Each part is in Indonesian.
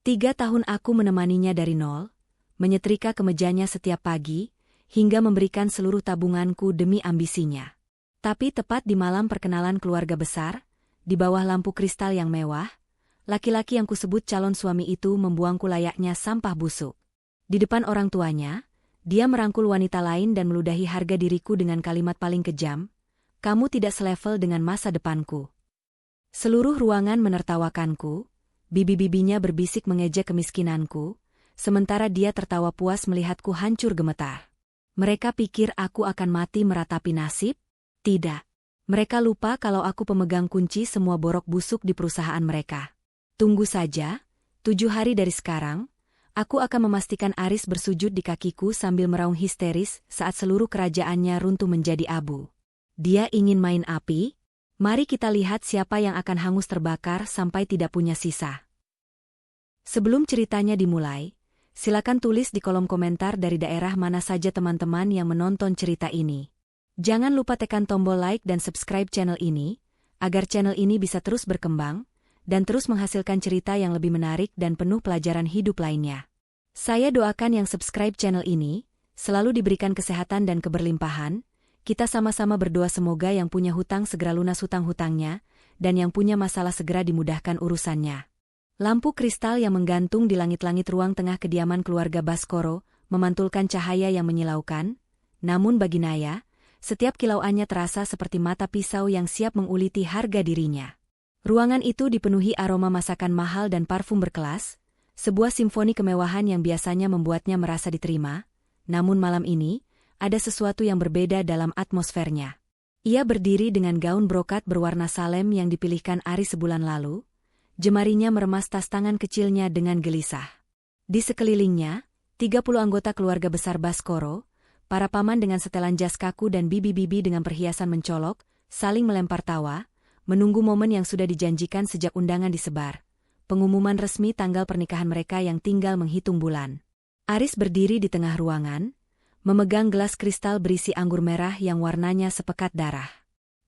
3 tahun aku menemaninya dari nol, menyetrika kemejanya setiap pagi, hingga memberikan seluruh tabunganku demi ambisinya. Tapi tepat di malam perkenalan keluarga besar, di bawah lampu kristal yang mewah, laki-laki yang kusebut calon suami itu membuangku layaknya sampah busuk. Di depan orang tuanya, dia merangkul wanita lain dan meludahi harga diriku dengan kalimat paling kejam, "Kamu tidak selevel dengan masa depanku." Seluruh ruangan menertawakanku, bibi-bibinya berbisik mengejek kemiskinanku, sementara dia tertawa puas melihatku hancur gemetar. Mereka pikir aku akan mati meratapi nasib? Tidak. Mereka lupa kalau aku pemegang kunci semua borok busuk di perusahaan mereka. Tunggu saja, 7 hari dari sekarang, aku akan memastikan Aris bersujud di kakiku sambil meraung histeris saat seluruh kerajaannya runtuh menjadi abu. Dia ingin main api? Mari kita lihat siapa yang akan hangus terbakar sampai tidak punya sisa. Sebelum ceritanya dimulai, silakan tulis di kolom komentar dari daerah mana saja teman-teman yang menonton cerita ini. Jangan lupa tekan tombol like dan subscribe channel ini, agar channel ini bisa terus berkembang, dan terus menghasilkan cerita yang lebih menarik dan penuh pelajaran hidup lainnya. Saya doakan yang subscribe channel ini, selalu diberikan kesehatan dan keberlimpahan. Kita sama-sama berdoa semoga yang punya hutang segera lunas hutang-hutangnya, dan yang punya masalah segera dimudahkan urusannya. Lampu kristal yang menggantung di langit-langit ruang tengah kediaman keluarga Baskoro memantulkan cahaya yang menyilaukan, namun bagi Naya, setiap kilauannya terasa seperti mata pisau yang siap menguliti harga dirinya. Ruangan itu dipenuhi aroma masakan mahal dan parfum berkelas, sebuah simfoni kemewahan yang biasanya membuatnya merasa diterima, namun malam ini, ada sesuatu yang berbeda dalam atmosfernya. Ia berdiri dengan gaun brokat berwarna salem yang dipilihkan Aris sebulan lalu, jemarinya meremas tas tangan kecilnya dengan gelisah. Di sekelilingnya, 30 anggota keluarga besar Baskoro, para paman dengan setelan jas kaku dan bibi-bibi dengan perhiasan mencolok, saling melempar tawa, menunggu momen yang sudah dijanjikan sejak undangan disebar. Pengumuman resmi tanggal pernikahan mereka yang tinggal menghitung bulan. Aris berdiri di tengah ruangan, memegang gelas kristal berisi anggur merah yang warnanya sepekat darah.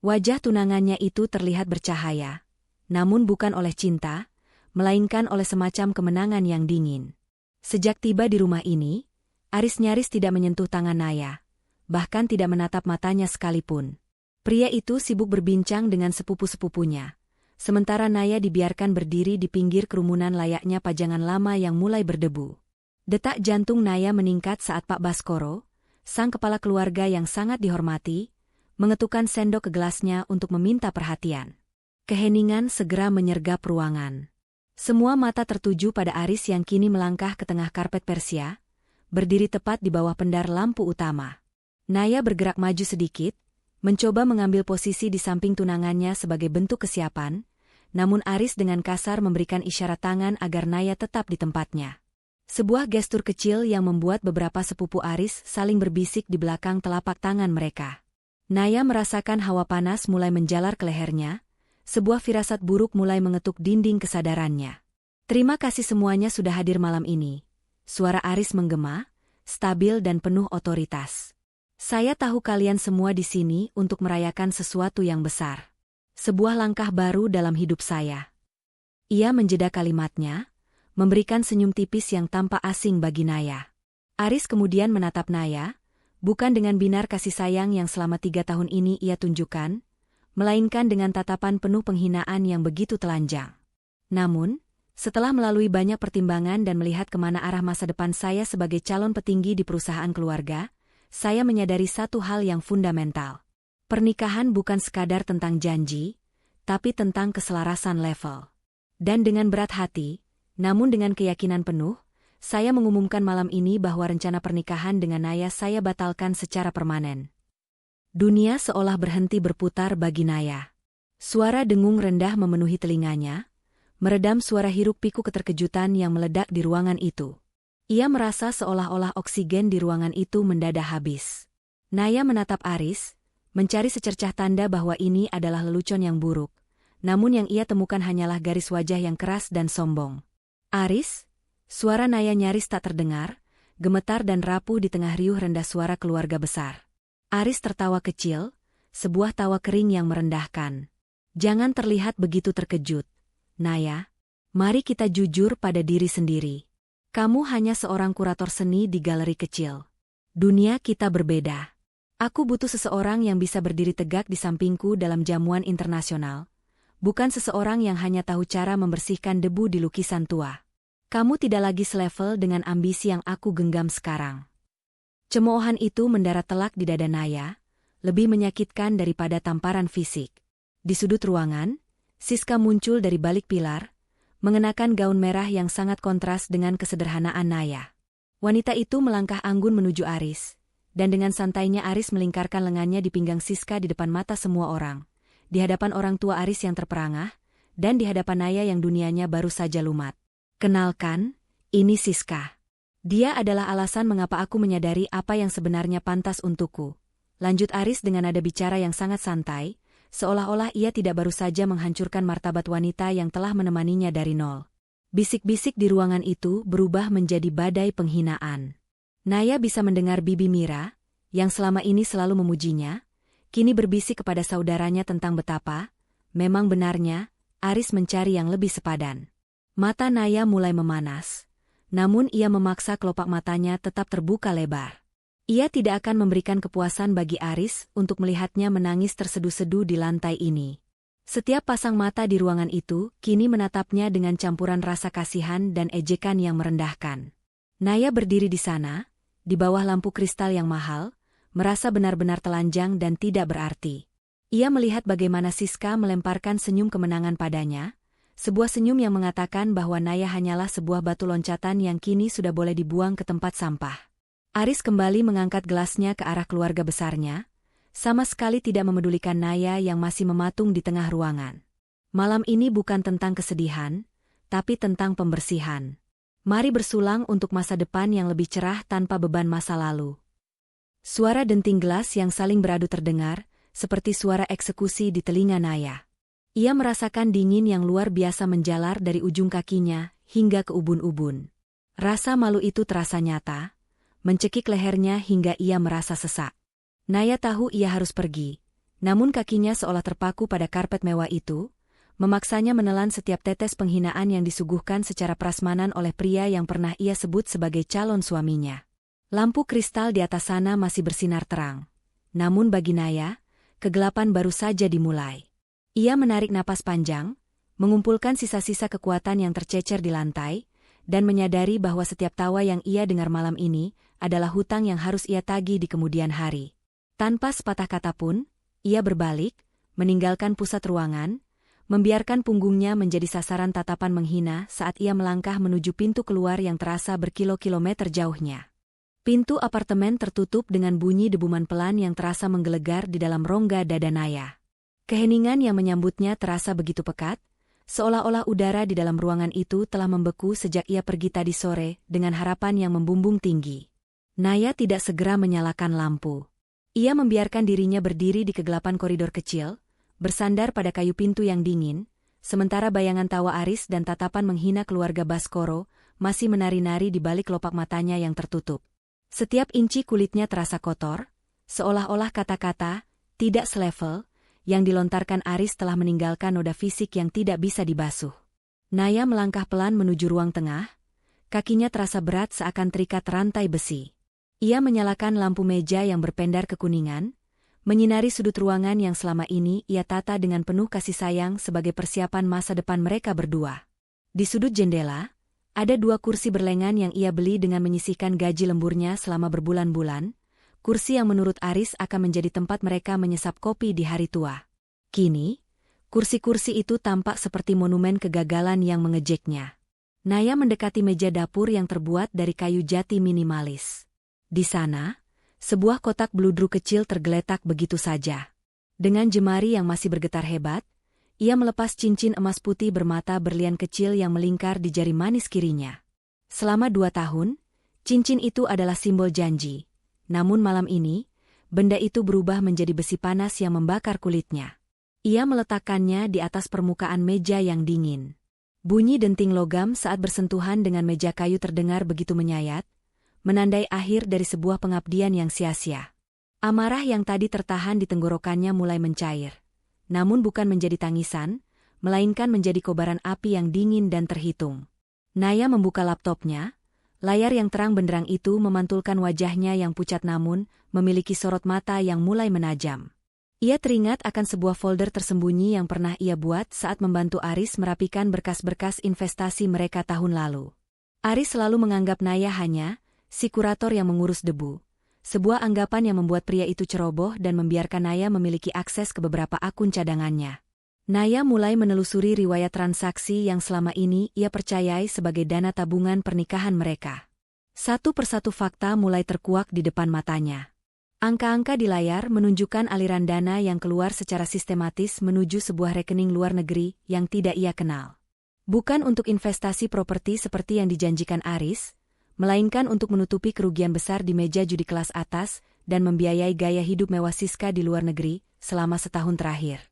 Wajah tunangannya itu terlihat bercahaya, namun bukan oleh cinta, melainkan oleh semacam kemenangan yang dingin. Sejak tiba di rumah ini, Aris nyaris tidak menyentuh tangan Naya, bahkan tidak menatap matanya sekalipun. Pria itu sibuk berbincang dengan sepupu-sepupunya, sementara Naya dibiarkan berdiri di pinggir kerumunan layaknya pajangan lama yang mulai berdebu. Detak jantung Naya meningkat saat Pak Baskoro, sang kepala keluarga yang sangat dihormati, mengetukkan sendok ke gelasnya untuk meminta perhatian. Keheningan segera menyergap ruangan. Semua mata tertuju pada Aris yang kini melangkah ke tengah karpet Persia, berdiri tepat di bawah pendar lampu utama. Naya bergerak maju sedikit, mencoba mengambil posisi di samping tunangannya sebagai bentuk kesiapan, namun Aris dengan kasar memberikan isyarat tangan agar Naya tetap di tempatnya. Sebuah gestur kecil yang membuat beberapa sepupu Aris saling berbisik di belakang telapak tangan mereka. Naya merasakan hawa panas mulai menjalar ke lehernya, sebuah firasat buruk mulai mengetuk dinding kesadarannya. "Terima kasih semuanya sudah hadir malam ini." Suara Aris menggema, stabil dan penuh otoritas. "Saya tahu kalian semua di sini untuk merayakan sesuatu yang besar. Sebuah langkah baru dalam hidup saya." Ia menjeda kalimatnya, memberikan senyum tipis yang tampak asing bagi Naya. Aris kemudian menatap Naya, bukan dengan binar kasih sayang yang selama 3 tahun ini ia tunjukkan, melainkan dengan tatapan penuh penghinaan yang begitu telanjang. Namun, setelah melalui banyak pertimbangan dan melihat kemana arah masa depan saya sebagai calon petinggi di perusahaan keluarga, saya menyadari satu hal yang fundamental. Pernikahan bukan sekadar tentang janji, tapi tentang keselarasan level. Dan dengan berat hati, namun dengan keyakinan penuh, saya mengumumkan malam ini bahwa rencana pernikahan dengan Naya saya batalkan secara permanen. Dunia seolah berhenti berputar bagi Naya. Suara dengung rendah memenuhi telinganya, meredam suara hiruk-pikuk keterkejutan yang meledak di ruangan itu. Ia merasa seolah-olah oksigen di ruangan itu mendadak habis. Naya menatap Aris, mencari secercah tanda bahwa ini adalah lelucon yang buruk, namun yang ia temukan hanyalah garis wajah yang keras dan sombong. "Aris?" Suara Naya nyaris tak terdengar, gemetar dan rapuh di tengah riuh rendah suara keluarga besar. Aris tertawa kecil, sebuah tawa kering yang merendahkan. "Jangan terlihat begitu terkejut, Naya. Mari kita jujur pada diri sendiri. Kamu hanya seorang kurator seni di galeri kecil. Dunia kita berbeda. Aku butuh seseorang yang bisa berdiri tegak di sampingku dalam jamuan internasional, bukan seseorang yang hanya tahu cara membersihkan debu di lukisan tua. Kamu tidak lagi selevel dengan ambisi yang aku genggam sekarang. Cemoohan itu mendarat telak di dada Naya, lebih menyakitkan daripada tamparan fisik. Di sudut ruangan, Siska muncul dari balik pilar, mengenakan gaun merah yang sangat kontras dengan kesederhanaan Naya. Wanita itu melangkah anggun menuju Aris, dan dengan santainya Aris melingkarkan lengannya di pinggang Siska di depan mata semua orang, di hadapan orang tua Aris yang terperangah, dan di hadapan Naya yang dunianya baru saja lumat. Kenalkan, ini Siska. Dia adalah alasan mengapa aku menyadari apa yang sebenarnya pantas untukku. Lanjut Aris dengan nada bicara yang sangat santai, seolah-olah ia tidak baru saja menghancurkan martabat wanita yang telah menemaninya dari nol. Bisik-bisik di ruangan itu berubah menjadi badai penghinaan. Naya bisa mendengar Bibi Mira, yang selama ini selalu memujinya, kini berbisik kepada saudaranya tentang betapa, memang benarnya, Aris mencari yang lebih sepadan. Mata Naya mulai memanas, namun ia memaksa kelopak matanya tetap terbuka lebar. Ia tidak akan memberikan kepuasan bagi Aris untuk melihatnya menangis terseduh-seduh di lantai ini. Setiap pasang mata di ruangan itu kini menatapnya dengan campuran rasa kasihan dan ejekan yang merendahkan. Naya berdiri di sana, di bawah lampu kristal yang mahal, merasa benar-benar telanjang dan tidak berarti. Ia melihat bagaimana Siska melemparkan senyum kemenangan padanya, sebuah senyum yang mengatakan bahwa Naya hanyalah sebuah batu loncatan yang kini sudah boleh dibuang ke tempat sampah. Aris kembali mengangkat gelasnya ke arah keluarga besarnya, sama sekali tidak memedulikan Naya yang masih mematung di tengah ruangan. Malam ini bukan tentang kesedihan, tapi tentang pembersihan. Mari bersulang untuk masa depan yang lebih cerah tanpa beban masa lalu. Suara denting gelas yang saling beradu terdengar, seperti suara eksekusi di telinga Naya. Ia merasakan dingin yang luar biasa menjalar dari ujung kakinya hingga ke ubun-ubun. Rasa malu itu terasa nyata, mencekik lehernya hingga ia merasa sesak. Naya tahu ia harus pergi, namun kakinya seolah terpaku pada karpet mewah itu, memaksanya menelan setiap tetes penghinaan yang disuguhkan secara prasmanan oleh pria yang pernah ia sebut sebagai calon suaminya. Lampu kristal di atas sana masih bersinar terang. Namun bagi Naya, kegelapan baru saja dimulai. Ia menarik napas panjang, mengumpulkan sisa-sisa kekuatan yang tercecer di lantai, dan menyadari bahwa setiap tawa yang ia dengar malam ini adalah hutang yang harus ia tagih di kemudian hari. Tanpa sepatah kata pun, ia berbalik, meninggalkan pusat ruangan, membiarkan punggungnya menjadi sasaran tatapan menghina saat ia melangkah menuju pintu keluar yang terasa berkilo-kilometer jauhnya. Pintu apartemen tertutup dengan bunyi debuman pelan yang terasa menggelegar di dalam rongga dada Naya. Keheningan yang menyambutnya terasa begitu pekat, seolah-olah udara di dalam ruangan itu telah membeku sejak ia pergi tadi sore dengan harapan yang membumbung tinggi. Naya tidak segera menyalakan lampu. Ia membiarkan dirinya berdiri di kegelapan koridor kecil, bersandar pada kayu pintu yang dingin, sementara bayangan tawa Aris dan tatapan menghina keluarga Baskoro masih menari-nari di balik kelopak matanya yang tertutup. Setiap inci kulitnya terasa kotor, seolah-olah kata-kata, tidak selevel, yang dilontarkan Aris telah meninggalkan noda fisik yang tidak bisa dibasuh. Naya melangkah pelan menuju ruang tengah, kakinya terasa berat seakan terikat rantai besi. Ia menyalakan lampu meja yang berpendar kekuningan, menyinari sudut ruangan yang selama ini ia tata dengan penuh kasih sayang sebagai persiapan masa depan mereka berdua. Di sudut jendela, ada dua kursi berlengan yang ia beli dengan menyisihkan gaji lemburnya selama berbulan-bulan, kursi yang menurut Aris akan menjadi tempat mereka menyesap kopi di hari tua. Kini, kursi-kursi itu tampak seperti monumen kegagalan yang mengejeknya. Naya mendekati meja dapur yang terbuat dari kayu jati minimalis. Di sana, sebuah kotak bludru kecil tergeletak begitu saja. Dengan jemari yang masih bergetar hebat, ia melepas cincin emas putih bermata berlian kecil yang melingkar di jari manis kirinya. Selama 2 tahun, cincin itu adalah simbol janji. Namun malam ini, benda itu berubah menjadi besi panas yang membakar kulitnya. Ia meletakkannya di atas permukaan meja yang dingin. Bunyi denting logam saat bersentuhan dengan meja kayu terdengar begitu menyayat, menandai akhir dari sebuah pengabdian yang sia-sia. Amarah yang tadi tertahan di tenggorokannya mulai mencair. Namun bukan menjadi tangisan, melainkan menjadi kobaran api yang dingin dan terhitung. Naya membuka laptopnya. Layar yang terang benderang itu memantulkan wajahnya yang pucat namun memiliki sorot mata yang mulai menajam. Ia teringat akan sebuah folder tersembunyi yang pernah ia buat saat membantu Aris merapikan berkas-berkas investasi mereka tahun lalu. Aris selalu menganggap Naya hanya si kurator yang mengurus debu. Sebuah anggapan yang membuat pria itu ceroboh dan membiarkan Naya memiliki akses ke beberapa akun cadangannya. Naya mulai menelusuri riwayat transaksi yang selama ini ia percayai sebagai dana tabungan pernikahan mereka. Satu persatu fakta mulai terkuak di depan matanya. Angka-angka di layar menunjukkan aliran dana yang keluar secara sistematis menuju sebuah rekening luar negeri yang tidak ia kenal. Bukan untuk investasi properti seperti yang dijanjikan Aris, melainkan untuk menutupi kerugian besar di meja judi kelas atas dan membiayai gaya hidup mewah Siska di luar negeri selama setahun terakhir.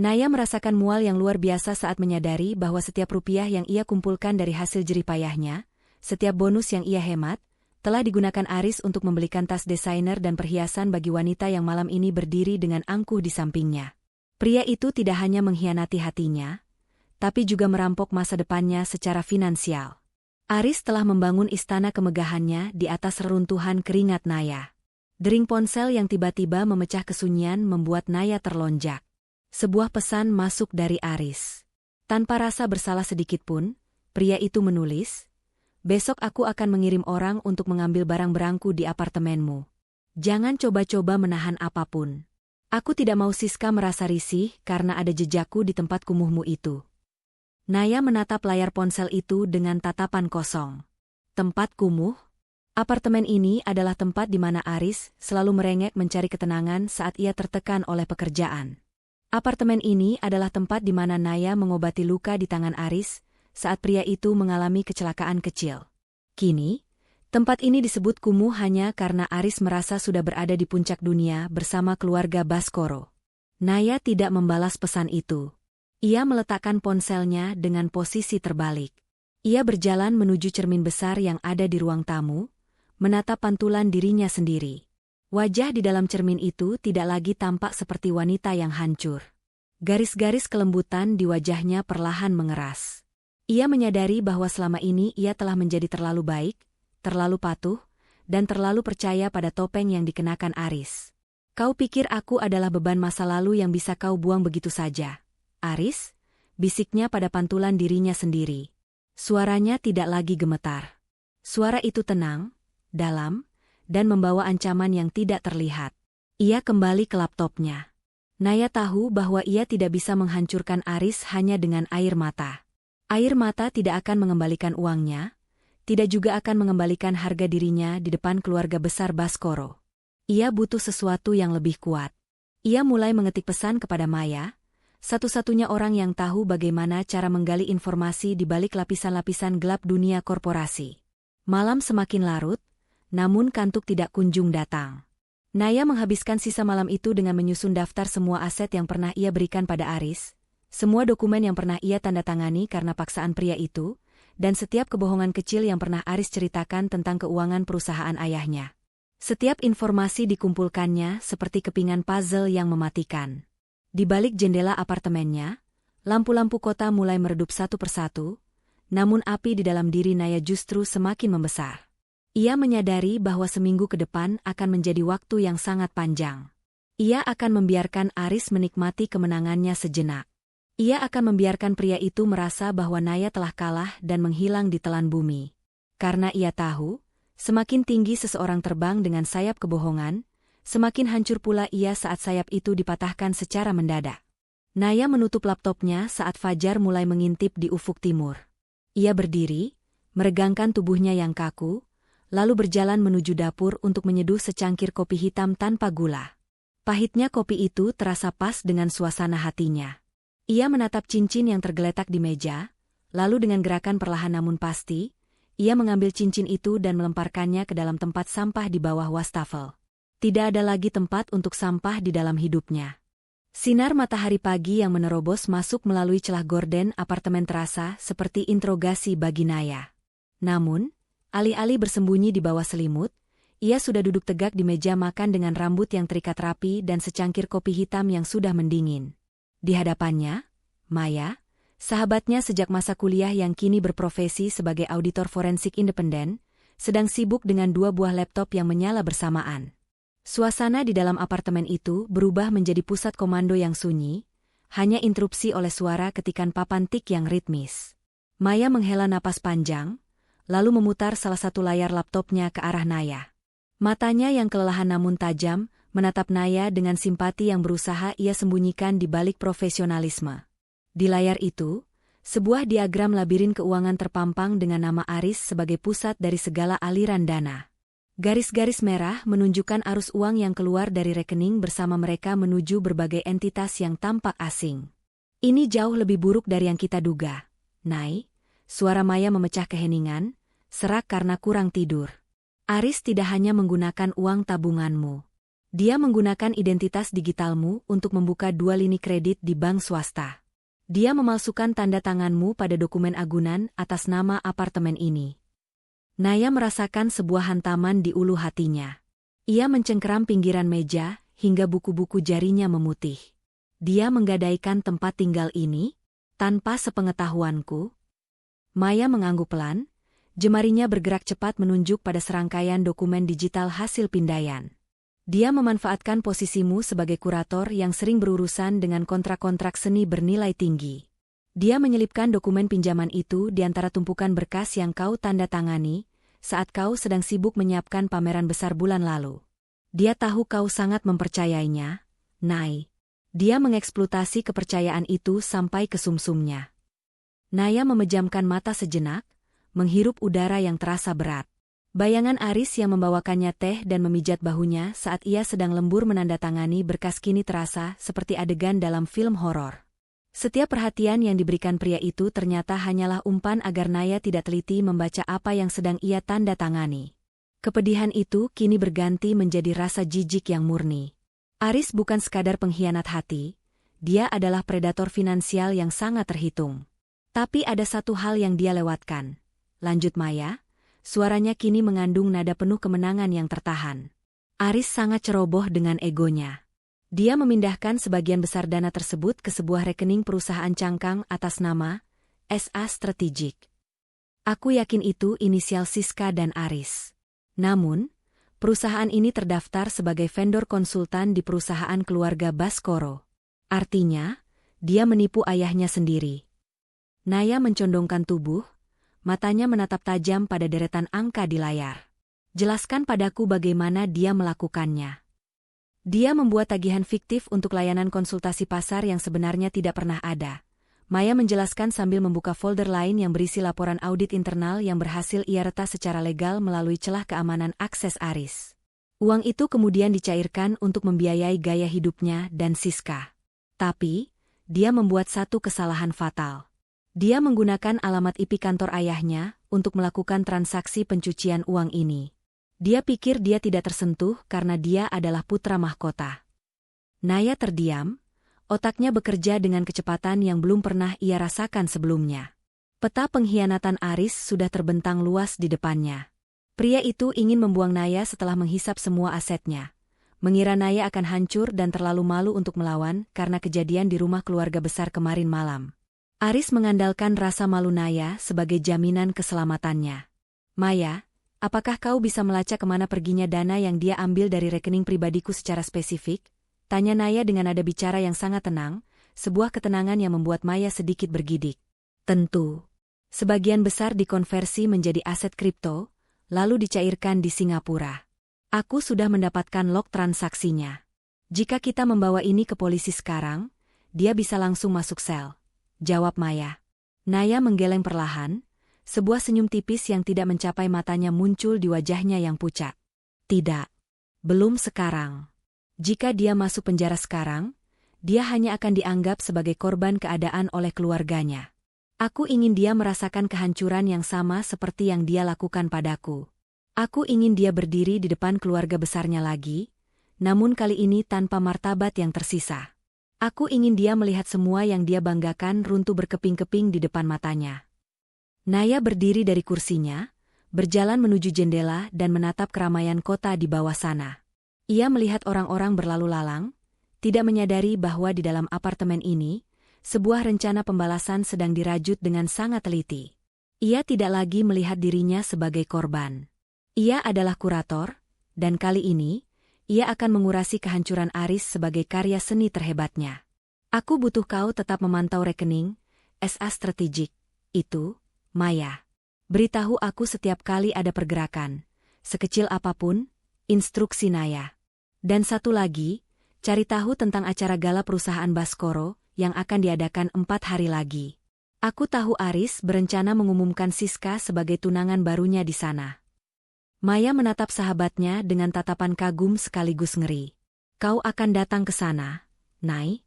Naya merasakan mual yang luar biasa saat menyadari bahwa setiap rupiah yang ia kumpulkan dari hasil jerih payahnya, setiap bonus yang ia hemat, telah digunakan Aris untuk membelikan tas desainer dan perhiasan bagi wanita yang malam ini berdiri dengan angkuh di sampingnya. Pria itu tidak hanya mengkhianati hatinya, tapi juga merampok masa depannya secara finansial. Aris telah membangun istana kemegahannya di atas reruntuhan keringat Naya. Dering ponsel yang tiba-tiba memecah kesunyian membuat Naya terlonjak. Sebuah pesan masuk dari Aris. Tanpa rasa bersalah sedikitpun, pria itu menulis, "Besok aku akan mengirim orang untuk mengambil barang-barangku di apartemenmu. Jangan coba-coba menahan apapun. Aku tidak mau Siska merasa risih karena ada jejakku di tempat kumuhmu itu." Naya menatap layar ponsel itu dengan tatapan kosong. Tempat kumuh? Apartemen ini adalah tempat di mana Aris selalu merengek mencari ketenangan saat ia tertekan oleh pekerjaan. Apartemen ini adalah tempat di mana Naya mengobati luka di tangan Aris saat pria itu mengalami kecelakaan kecil. Kini, tempat ini disebut kumuh hanya karena Aris merasa sudah berada di puncak dunia bersama keluarga Baskoro. Naya tidak membalas pesan itu. Ia meletakkan ponselnya dengan posisi terbalik. Ia berjalan menuju cermin besar yang ada di ruang tamu, menatap pantulan dirinya sendiri. Wajah di dalam cermin itu tidak lagi tampak seperti wanita yang hancur. Garis-garis kelembutan di wajahnya perlahan mengeras. Ia menyadari bahwa selama ini ia telah menjadi terlalu baik, terlalu patuh, dan terlalu percaya pada topeng yang dikenakan Aris. "Kau pikir aku adalah beban masa lalu yang bisa kau buang begitu saja, Aris?" bisiknya pada pantulan dirinya sendiri. Suaranya tidak lagi gemetar. Suara itu tenang, dalam, dan membawa ancaman yang tidak terlihat. Ia kembali ke laptopnya. Naya tahu bahwa ia tidak bisa menghancurkan Aris hanya dengan air mata. Air mata tidak akan mengembalikan uangnya, tidak juga akan mengembalikan harga dirinya di depan keluarga besar Baskoro. Ia butuh sesuatu yang lebih kuat. Ia mulai mengetik pesan kepada Maya, satu-satunya orang yang tahu bagaimana cara menggali informasi di balik lapisan-lapisan gelap dunia korporasi. Malam semakin larut, namun kantuk tidak kunjung datang. Naya menghabiskan sisa malam itu dengan menyusun daftar semua aset yang pernah ia berikan pada Aris, semua dokumen yang pernah ia tanda tangani karena paksaan pria itu, dan setiap kebohongan kecil yang pernah Aris ceritakan tentang keuangan perusahaan ayahnya. Setiap informasi dikumpulkannya seperti kepingan puzzle yang mematikan. Di balik jendela apartemennya, lampu-lampu kota mulai meredup satu persatu, namun api di dalam diri Naya justru semakin membesar. Ia menyadari bahwa seminggu ke depan akan menjadi waktu yang sangat panjang. Ia akan membiarkan Aris menikmati kemenangannya sejenak. Ia akan membiarkan pria itu merasa bahwa Naya telah kalah dan menghilang di telan bumi. Karena ia tahu, semakin tinggi seseorang terbang dengan sayap kebohongan, semakin hancur pula ia saat sayap itu dipatahkan secara mendadak. Naya menutup laptopnya saat fajar mulai mengintip di ufuk timur. Ia berdiri, meregangkan tubuhnya yang kaku, lalu berjalan menuju dapur untuk menyeduh secangkir kopi hitam tanpa gula. Pahitnya kopi itu terasa pas dengan suasana hatinya. Ia menatap cincin yang tergeletak di meja, lalu dengan gerakan perlahan namun pasti, ia mengambil cincin itu dan melemparkannya ke dalam tempat sampah di bawah wastafel. Tidak ada lagi tempat untuk sampah di dalam hidupnya. Sinar matahari pagi yang menerobos masuk melalui celah gorden apartemen terasa seperti interogasi bagi Naya. Namun, alih-alih bersembunyi di bawah selimut, ia sudah duduk tegak di meja makan dengan rambut yang terikat rapi dan secangkir kopi hitam yang sudah mendingin. Di hadapannya, Maya, Sahabatnya sejak masa kuliah yang kini berprofesi sebagai auditor forensik independen, sedang sibuk dengan 2 buah laptop yang menyala bersamaan. Suasana di dalam apartemen itu berubah menjadi pusat komando yang sunyi, hanya interupsi oleh suara ketikan papan tik yang ritmis. Maya menghela napas panjang, lalu memutar salah satu layar laptopnya ke arah Naya. Matanya yang kelelahan namun tajam, menatap Naya dengan simpati yang berusaha ia sembunyikan di balik profesionalisme. Di layar itu, sebuah diagram labirin keuangan terpampang dengan nama Aris sebagai pusat dari segala aliran dana. Garis-garis merah menunjukkan arus uang yang keluar dari rekening bersama mereka menuju berbagai entitas yang tampak asing. Ini jauh lebih buruk dari yang kita duga. Nay, suara Maya memecah keheningan, serak karena kurang tidur. Aris tidak hanya menggunakan uang tabunganmu. Dia menggunakan identitas digitalmu untuk membuka 2 lini kredit di bank swasta. Dia memalsukan tanda tanganmu pada dokumen agunan atas nama apartemen ini. Naya merasakan sebuah hantaman di ulu hatinya. Ia mencengkeram pinggiran meja, hingga buku-buku jarinya memutih. Dia menggadaikan tempat tinggal ini, tanpa sepengetahuanku. Maya mengangguk pelan, jemarinya bergerak cepat menunjuk pada serangkaian dokumen digital hasil pindaian. Dia memanfaatkan posisimu sebagai kurator yang sering berurusan dengan kontrak-kontrak seni bernilai tinggi. Dia menyelipkan dokumen pinjaman itu di antara tumpukan berkas yang kau tanda tangani saat kau sedang sibuk menyiapkan pameran besar bulan lalu. Dia tahu kau sangat mempercayainya, Nay. Dia mengeksploitasi kepercayaan itu sampai ke sumsumnya. Naya memejamkan mata sejenak, menghirup udara yang terasa berat. Bayangan Aris yang membawakannya teh dan memijat bahunya saat ia sedang lembur menandatangani berkas kini terasa seperti adegan dalam film horor. Setiap perhatian yang diberikan pria itu ternyata hanyalah umpan agar Naya tidak teliti membaca apa yang sedang ia tanda tangani. Kepedihan itu kini berganti menjadi rasa jijik yang murni. Aris bukan sekadar pengkhianat hati, dia adalah predator finansial yang sangat terhitung. Tapi ada satu hal yang dia lewatkan. Lanjut Maya. Suaranya kini mengandung nada penuh kemenangan yang tertahan. Aris sangat ceroboh dengan egonya. Dia memindahkan sebagian besar dana tersebut ke sebuah rekening perusahaan cangkang atas nama SA Strategic. Aku yakin itu inisial Siska dan Aris. Namun, perusahaan ini terdaftar sebagai vendor konsultan di perusahaan keluarga Baskoro. Artinya, dia menipu ayahnya sendiri. Naya mencondongkan tubuh, matanya menatap tajam pada deretan angka di layar. Jelaskan padaku bagaimana dia melakukannya. Dia membuat tagihan fiktif untuk layanan konsultasi pasar yang sebenarnya tidak pernah ada. Maya menjelaskan sambil membuka folder lain yang berisi laporan audit internal yang berhasil ia retas secara legal melalui celah keamanan akses Aris. Uang itu kemudian dicairkan untuk membiayai gaya hidupnya dan Siska. Tapi, dia membuat satu kesalahan fatal. Dia menggunakan alamat IP kantor ayahnya untuk melakukan transaksi pencucian uang ini. Dia pikir dia tidak tersentuh karena dia adalah putra mahkota. Naya terdiam, otaknya bekerja dengan kecepatan yang belum pernah ia rasakan sebelumnya. Peta pengkhianatan Aris sudah terbentang luas di depannya. Pria itu ingin membuang Naya setelah menghisap semua asetnya. Mengira Naya akan hancur dan terlalu malu untuk melawan karena kejadian di rumah keluarga besar kemarin malam. Aris mengandalkan rasa malu Naya sebagai jaminan keselamatannya. Maya, apakah kau bisa melacak kemana perginya dana yang dia ambil dari rekening pribadiku secara spesifik? Tanya Naya dengan nada bicara yang sangat tenang, sebuah ketenangan yang membuat Maya sedikit bergidik. Tentu. Sebagian besar dikonversi menjadi aset kripto, lalu dicairkan di Singapura. Aku sudah mendapatkan log transaksinya. Jika kita membawa ini ke polisi sekarang, dia bisa langsung masuk sel. Jawab Maya. Naya menggeleng perlahan, sebuah senyum tipis yang tidak mencapai matanya muncul di wajahnya yang pucat. Tidak. Belum sekarang. Jika dia masuk penjara sekarang, dia hanya akan dianggap sebagai korban keadaan oleh keluarganya. Aku ingin dia merasakan kehancuran yang sama seperti yang dia lakukan padaku. Aku ingin dia berdiri di depan keluarga besarnya lagi, namun kali ini tanpa martabat yang tersisa. Aku ingin dia melihat semua yang dia banggakan runtuh berkeping-keping di depan matanya. Naya berdiri dari kursinya, berjalan menuju jendela dan menatap keramaian kota di bawah sana. Ia melihat orang-orang berlalu lalang, tidak menyadari bahwa di dalam apartemen ini, sebuah rencana pembalasan sedang dirajut dengan sangat teliti. Ia tidak lagi melihat dirinya sebagai korban. Ia adalah kurator, dan kali ini, ia akan mengurasi kehancuran Aris sebagai karya seni terhebatnya. Aku butuh kau tetap memantau rekening, SA strategik, itu, Maya. Beritahu aku setiap kali ada pergerakan, sekecil apapun, instruksi Naya. Dan satu lagi, cari tahu tentang acara gala perusahaan Baskoro, yang akan diadakan 4 hari lagi. Aku tahu Aris berencana mengumumkan Siska sebagai tunangan barunya di sana. Maya menatap sahabatnya dengan tatapan kagum sekaligus ngeri. Kau akan datang ke sana, Nay?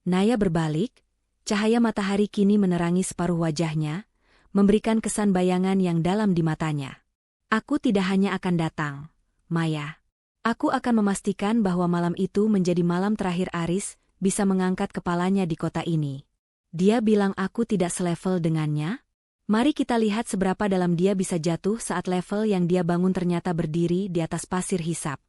Naya berbalik, cahaya matahari kini menerangi separuh wajahnya, memberikan kesan bayangan yang dalam di matanya. Aku tidak hanya akan datang, Maya. Aku akan memastikan bahwa malam itu menjadi malam terakhir Aris bisa mengangkat kepalanya di kota ini. Dia bilang aku tidak selevel dengannya? Mari kita lihat seberapa dalam dia bisa jatuh saat level yang dia bangun ternyata berdiri di atas pasir hisap.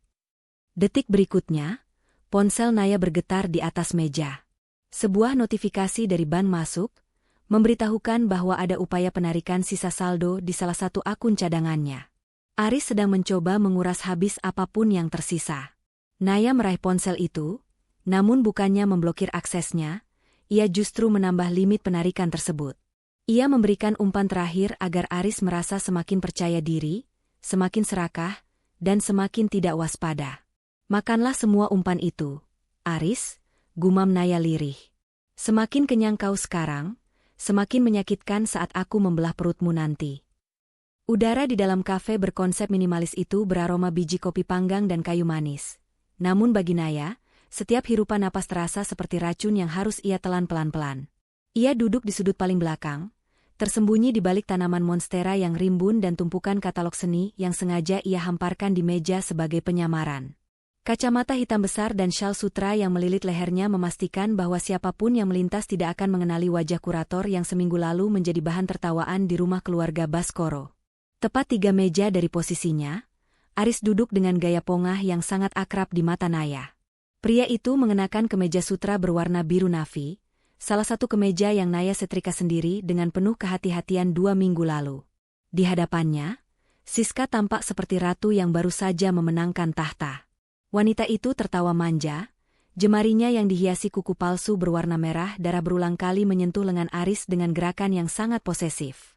Detik berikutnya, ponsel Naya bergetar di atas meja. Sebuah notifikasi dari bank masuk, memberitahukan bahwa ada upaya penarikan sisa saldo di salah satu akun cadangannya. Aris sedang mencoba menguras habis apapun yang tersisa. Naya meraih ponsel itu, namun bukannya memblokir aksesnya, ia justru menambah limit penarikan tersebut. Ia memberikan umpan terakhir agar Aris merasa semakin percaya diri, semakin serakah, dan semakin tidak waspada. Makanlah semua umpan itu, Aris, gumam Naya lirih. Semakin kenyang kau sekarang, semakin menyakitkan saat aku membelah perutmu nanti. Udara di dalam kafe berkonsep minimalis itu beraroma biji kopi panggang dan kayu manis. Namun bagi Naya, setiap hirupan napas terasa seperti racun yang harus ia telan pelan-pelan. Ia duduk di sudut paling belakang, tersembunyi di balik tanaman monstera yang rimbun dan tumpukan katalog seni yang sengaja ia hamparkan di meja sebagai penyamaran. Kacamata hitam besar dan syal sutra yang melilit lehernya memastikan bahwa siapapun yang melintas tidak akan mengenali wajah kurator yang seminggu lalu menjadi bahan tertawaan di rumah keluarga Baskoro. Tepat 3 meja dari posisinya, Aris duduk dengan gaya pongah yang sangat akrab di mata Naya. Pria itu mengenakan kemeja sutra berwarna biru navy, salah satu kemeja yang Naya setrika sendiri dengan penuh kehati-hatian 2 minggu lalu. Di hadapannya, Siska tampak seperti ratu yang baru saja memenangkan tahta. Wanita itu tertawa manja, jemarinya yang dihiasi kuku palsu berwarna merah darah berulang kali menyentuh lengan Aris dengan gerakan yang sangat posesif.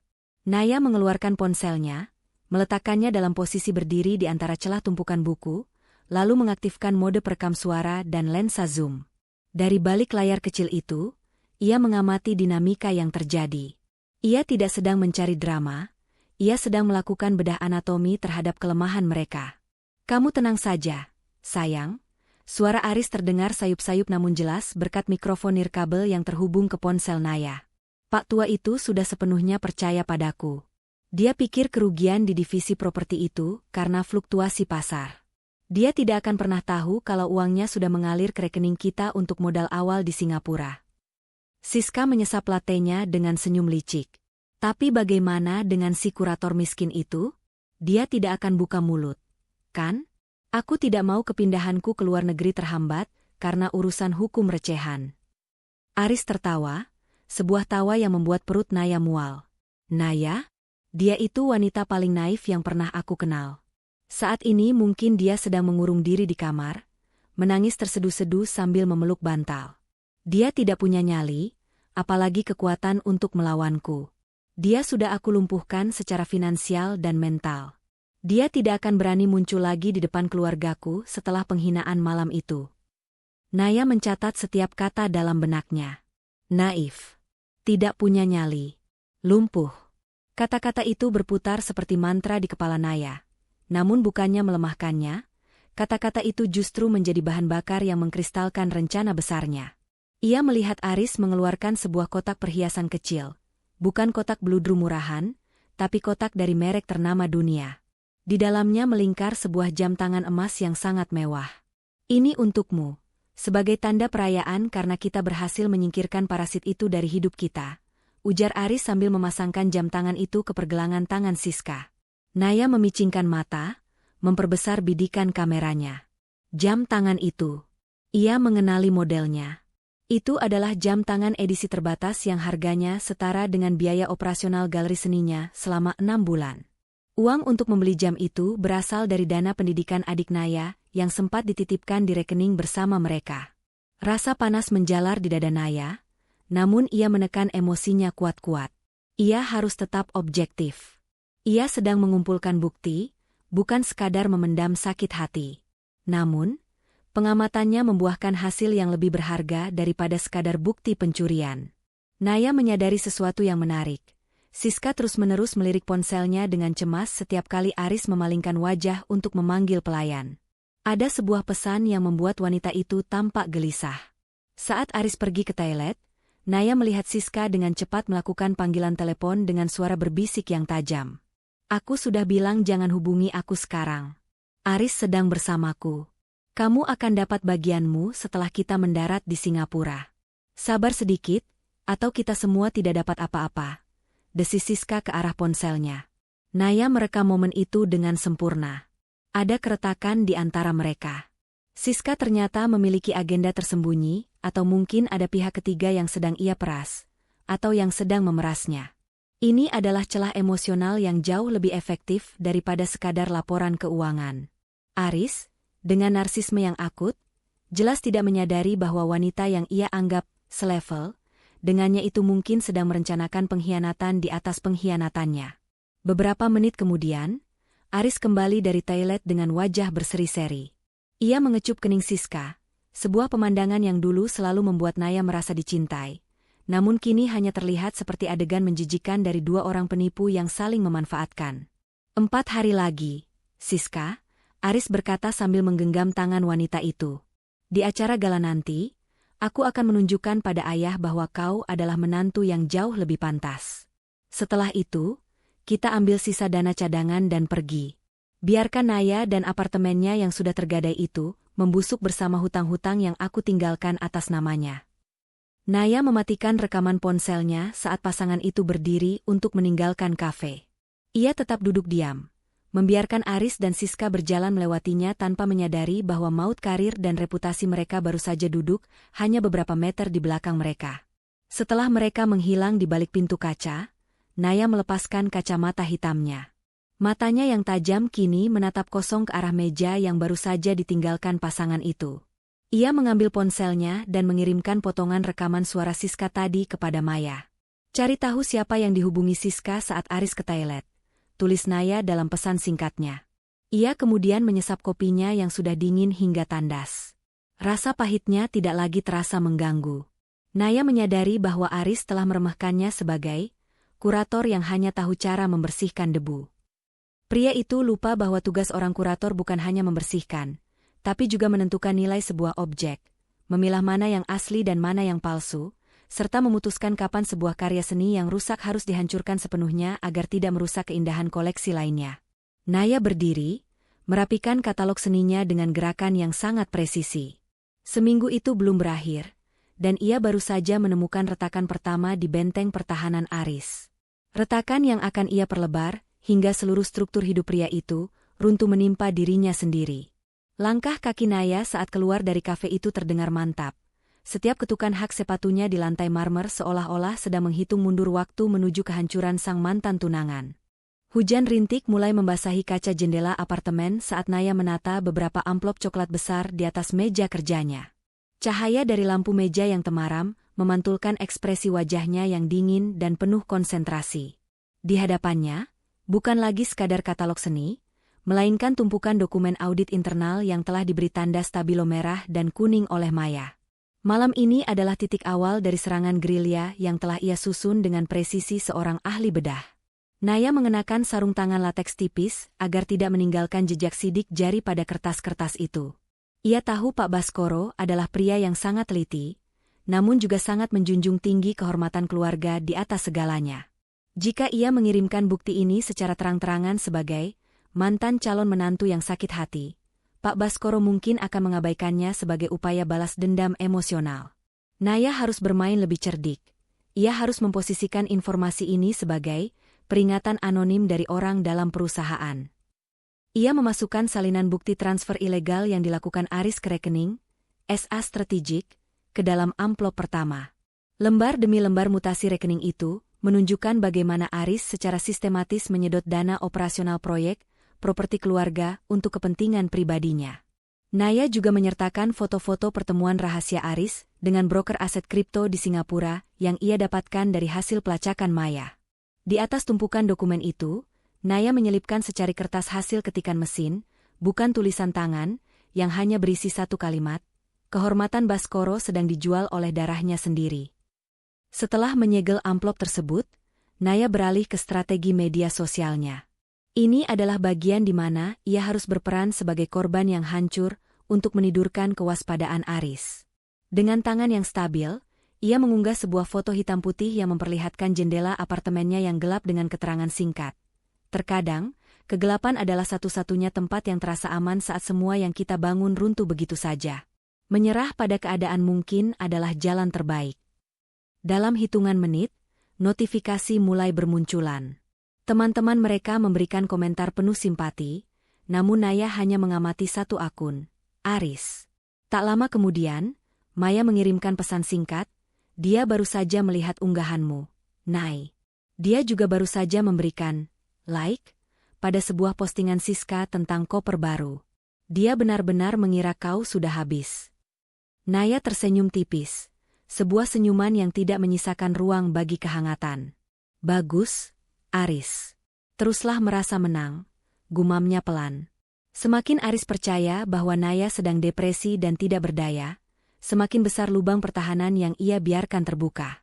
Naya mengeluarkan ponselnya, meletakkannya dalam posisi berdiri di antara celah tumpukan buku, lalu mengaktifkan mode perekam suara dan lensa zoom. Dari balik layar kecil itu, ia mengamati dinamika yang terjadi. Ia tidak sedang mencari drama, ia sedang melakukan bedah anatomi terhadap kelemahan mereka. Kamu tenang saja, sayang. Suara Aris terdengar sayup-sayup namun jelas berkat mikrofon nirkabel yang terhubung ke ponsel Naya. Pak tua itu sudah sepenuhnya percaya padaku. Dia pikir kerugian di divisi properti itu karena fluktuasi pasar. Dia tidak akan pernah tahu kalau uangnya sudah mengalir ke rekening kita untuk modal awal di Singapura. Siska menyesap latenya dengan senyum licik. Tapi bagaimana dengan si kurator miskin itu? Dia tidak akan buka mulut, kan? Aku tidak mau kepindahanku ke luar negeri terhambat karena urusan hukum recehan. Aris tertawa, sebuah tawa yang membuat perut Naya mual. Naya? Dia itu wanita paling naif yang pernah aku kenal. Saat ini mungkin dia sedang mengurung diri di kamar, menangis terseduh-seduh sambil memeluk bantal. Dia tidak punya nyali, apalagi kekuatan untuk melawanku. Dia sudah aku lumpuhkan secara finansial dan mental. Dia tidak akan berani muncul lagi di depan keluargaku setelah penghinaan malam itu. Naya mencatat setiap kata dalam benaknya. Naif. Tidak punya nyali. Lumpuh. Kata-kata itu berputar seperti mantra di kepala Naya. Namun bukannya melemahkannya, kata-kata itu justru menjadi bahan bakar yang mengkristalkan rencana besarnya. Ia melihat Aris mengeluarkan sebuah kotak perhiasan kecil. Bukan kotak bludru murahan, tapi kotak dari merek ternama dunia. Di dalamnya melingkar sebuah jam tangan emas yang sangat mewah. Ini untukmu, sebagai tanda perayaan karena kita berhasil menyingkirkan parasit itu dari hidup kita, ujar Aris sambil memasangkan jam tangan itu ke pergelangan tangan Siska. Naya memicingkan mata, memperbesar bidikan kameranya. Jam tangan itu. Ia mengenali modelnya. Itu adalah jam tangan edisi terbatas yang harganya setara dengan biaya operasional galeri seninya selama 6 bulan. Uang untuk membeli jam itu berasal dari dana pendidikan adik Naya yang sempat dititipkan di rekening bersama mereka. Rasa panas menjalar di dada Naya, namun ia menekan emosinya kuat-kuat. Ia harus tetap objektif. Ia sedang mengumpulkan bukti, bukan sekadar memendam sakit hati. Namun, pengamatannya membuahkan hasil yang lebih berharga daripada sekadar bukti pencurian. Naya menyadari sesuatu yang menarik. Siska terus-menerus melirik ponselnya dengan cemas setiap kali Aris memalingkan wajah untuk memanggil pelayan. Ada sebuah pesan yang membuat wanita itu tampak gelisah. Saat Aris pergi ke toilet, Naya melihat Siska dengan cepat melakukan panggilan telepon dengan suara berbisik yang tajam. Aku sudah bilang jangan hubungi aku sekarang. Aris sedang bersamaku. Kamu akan dapat bagianmu setelah kita mendarat di Singapura. Sabar sedikit, atau kita semua tidak dapat apa-apa. Desis Siska ke arah ponselnya. Naya merekam momen itu dengan sempurna. Ada keretakan di antara mereka. Siska ternyata memiliki agenda tersembunyi, atau mungkin ada pihak ketiga yang sedang ia peras, atau yang sedang memerasnya. Ini adalah celah emosional yang jauh lebih efektif daripada sekadar laporan keuangan. Aris, dengan narsisme yang akut, jelas tidak menyadari bahwa wanita yang ia anggap selevel, dengannya itu mungkin sedang merencanakan pengkhianatan di atas pengkhianatannya. Beberapa menit kemudian, Aris kembali dari toilet dengan wajah berseri-seri. Ia mengecup kening Siska, sebuah pemandangan yang dulu selalu membuat Naya merasa dicintai, namun kini hanya terlihat seperti adegan menjijikan dari dua orang penipu yang saling memanfaatkan. 4 hari lagi, Siska, Aris berkata sambil menggenggam tangan wanita itu. Di acara gala nanti, aku akan menunjukkan pada ayah bahwa kau adalah menantu yang jauh lebih pantas. Setelah itu, kita ambil sisa dana cadangan dan pergi. Biarkan Naya dan apartemennya yang sudah tergadai itu membusuk bersama hutang-hutang yang aku tinggalkan atas namanya. Naya mematikan rekaman ponselnya saat pasangan itu berdiri untuk meninggalkan kafe. Ia tetap duduk diam, membiarkan Aris dan Siska berjalan melewatinya tanpa menyadari bahwa maut karir dan reputasi mereka baru saja duduk hanya beberapa meter di belakang mereka. Setelah mereka menghilang di balik pintu kaca, Naya melepaskan kacamata hitamnya. Matanya yang tajam kini menatap kosong ke arah meja yang baru saja ditinggalkan pasangan itu. Ia mengambil ponselnya dan mengirimkan potongan rekaman suara Siska tadi kepada Maya. Cari tahu siapa yang dihubungi Siska saat Aris ke toilet, tulis Naya dalam pesan singkatnya. Ia kemudian menyesap kopinya yang sudah dingin hingga tandas. Rasa pahitnya tidak lagi terasa mengganggu. Naya menyadari bahwa Aris telah meremehkannya sebagai kurator yang hanya tahu cara membersihkan debu. Pria itu lupa bahwa tugas orang kurator bukan hanya membersihkan, tapi juga menentukan nilai sebuah objek, memilah mana yang asli dan mana yang palsu, serta memutuskan kapan sebuah karya seni yang rusak harus dihancurkan sepenuhnya agar tidak merusak keindahan koleksi lainnya. Naya berdiri, merapikan katalog seninya dengan gerakan yang sangat presisi. Seminggu itu belum berakhir, dan ia baru saja menemukan retakan pertama di benteng pertahanan Aris. Retakan yang akan ia perlebar, hingga seluruh struktur hidup pria itu runtuh menimpa dirinya sendiri. Langkah kaki Naya saat keluar dari kafe itu terdengar mantap. Setiap ketukan hak sepatunya di lantai marmer seolah-olah sedang menghitung mundur waktu menuju kehancuran sang mantan tunangan. Hujan rintik mulai membasahi kaca jendela apartemen saat Naya menata beberapa amplop coklat besar di atas meja kerjanya. Cahaya dari lampu meja yang temaram memantulkan ekspresi wajahnya yang dingin dan penuh konsentrasi. Di hadapannya, bukan lagi sekadar katalog seni, melainkan tumpukan dokumen audit internal yang telah diberi tanda stabilo merah dan kuning oleh Maya. Malam ini adalah titik awal dari serangan gerilya yang telah ia susun dengan presisi seorang ahli bedah. Naya mengenakan sarung tangan lateks tipis agar tidak meninggalkan jejak sidik jari pada kertas-kertas itu. Ia tahu Pak Baskoro adalah pria yang sangat teliti, namun juga sangat menjunjung tinggi kehormatan keluarga di atas segalanya. Jika ia mengirimkan bukti ini secara terang-terangan sebagai mantan calon menantu yang sakit hati, Pak Baskoro mungkin akan mengabaikannya sebagai upaya balas dendam emosional. Naya harus bermain lebih cerdik. Ia harus memposisikan informasi ini sebagai peringatan anonim dari orang dalam perusahaan. Ia memasukkan salinan bukti transfer ilegal yang dilakukan Aris ke rekening SA Strategik ke dalam amplop pertama. Lembar demi lembar mutasi rekening itu menunjukkan bagaimana Aris secara sistematis menyedot dana operasional proyek, properti keluarga untuk kepentingan pribadinya. Naya juga menyertakan foto-foto pertemuan rahasia Aris dengan broker aset kripto di Singapura yang ia dapatkan dari hasil pelacakan Maya. Di atas tumpukan dokumen itu, Naya menyelipkan secari kertas hasil ketikan mesin, bukan tulisan tangan, yang hanya berisi satu kalimat, "Kehormatan Baskoro sedang dijual oleh darahnya sendiri." Setelah menyegel amplop tersebut, Naya beralih ke strategi media sosialnya. Ini adalah bagian di mana ia harus berperan sebagai korban yang hancur untuk menidurkan kewaspadaan Aris. Dengan tangan yang stabil, ia mengunggah sebuah foto hitam putih yang memperlihatkan jendela apartemennya yang gelap dengan keterangan singkat. Terkadang, kegelapan adalah satu-satunya tempat yang terasa aman saat semua yang kita bangun runtuh begitu saja. Menyerah pada keadaan mungkin adalah jalan terbaik. Dalam hitungan menit, notifikasi mulai bermunculan. Teman-teman mereka memberikan komentar penuh simpati, namun Naya hanya mengamati satu akun, Aris. Tak lama kemudian, Maya mengirimkan pesan singkat, "Dia baru saja melihat unggahanmu, Nay." Dia juga baru saja memberikan like pada sebuah postingan Siska tentang koper baru. Dia benar-benar mengira kau sudah habis. Naya tersenyum tipis, sebuah senyuman yang tidak menyisakan ruang bagi kehangatan. Bagus, Aris. Teruslah merasa menang, gumamnya pelan. Semakin Aris percaya bahwa Naya sedang depresi dan tidak berdaya, semakin besar lubang pertahanan yang ia biarkan terbuka.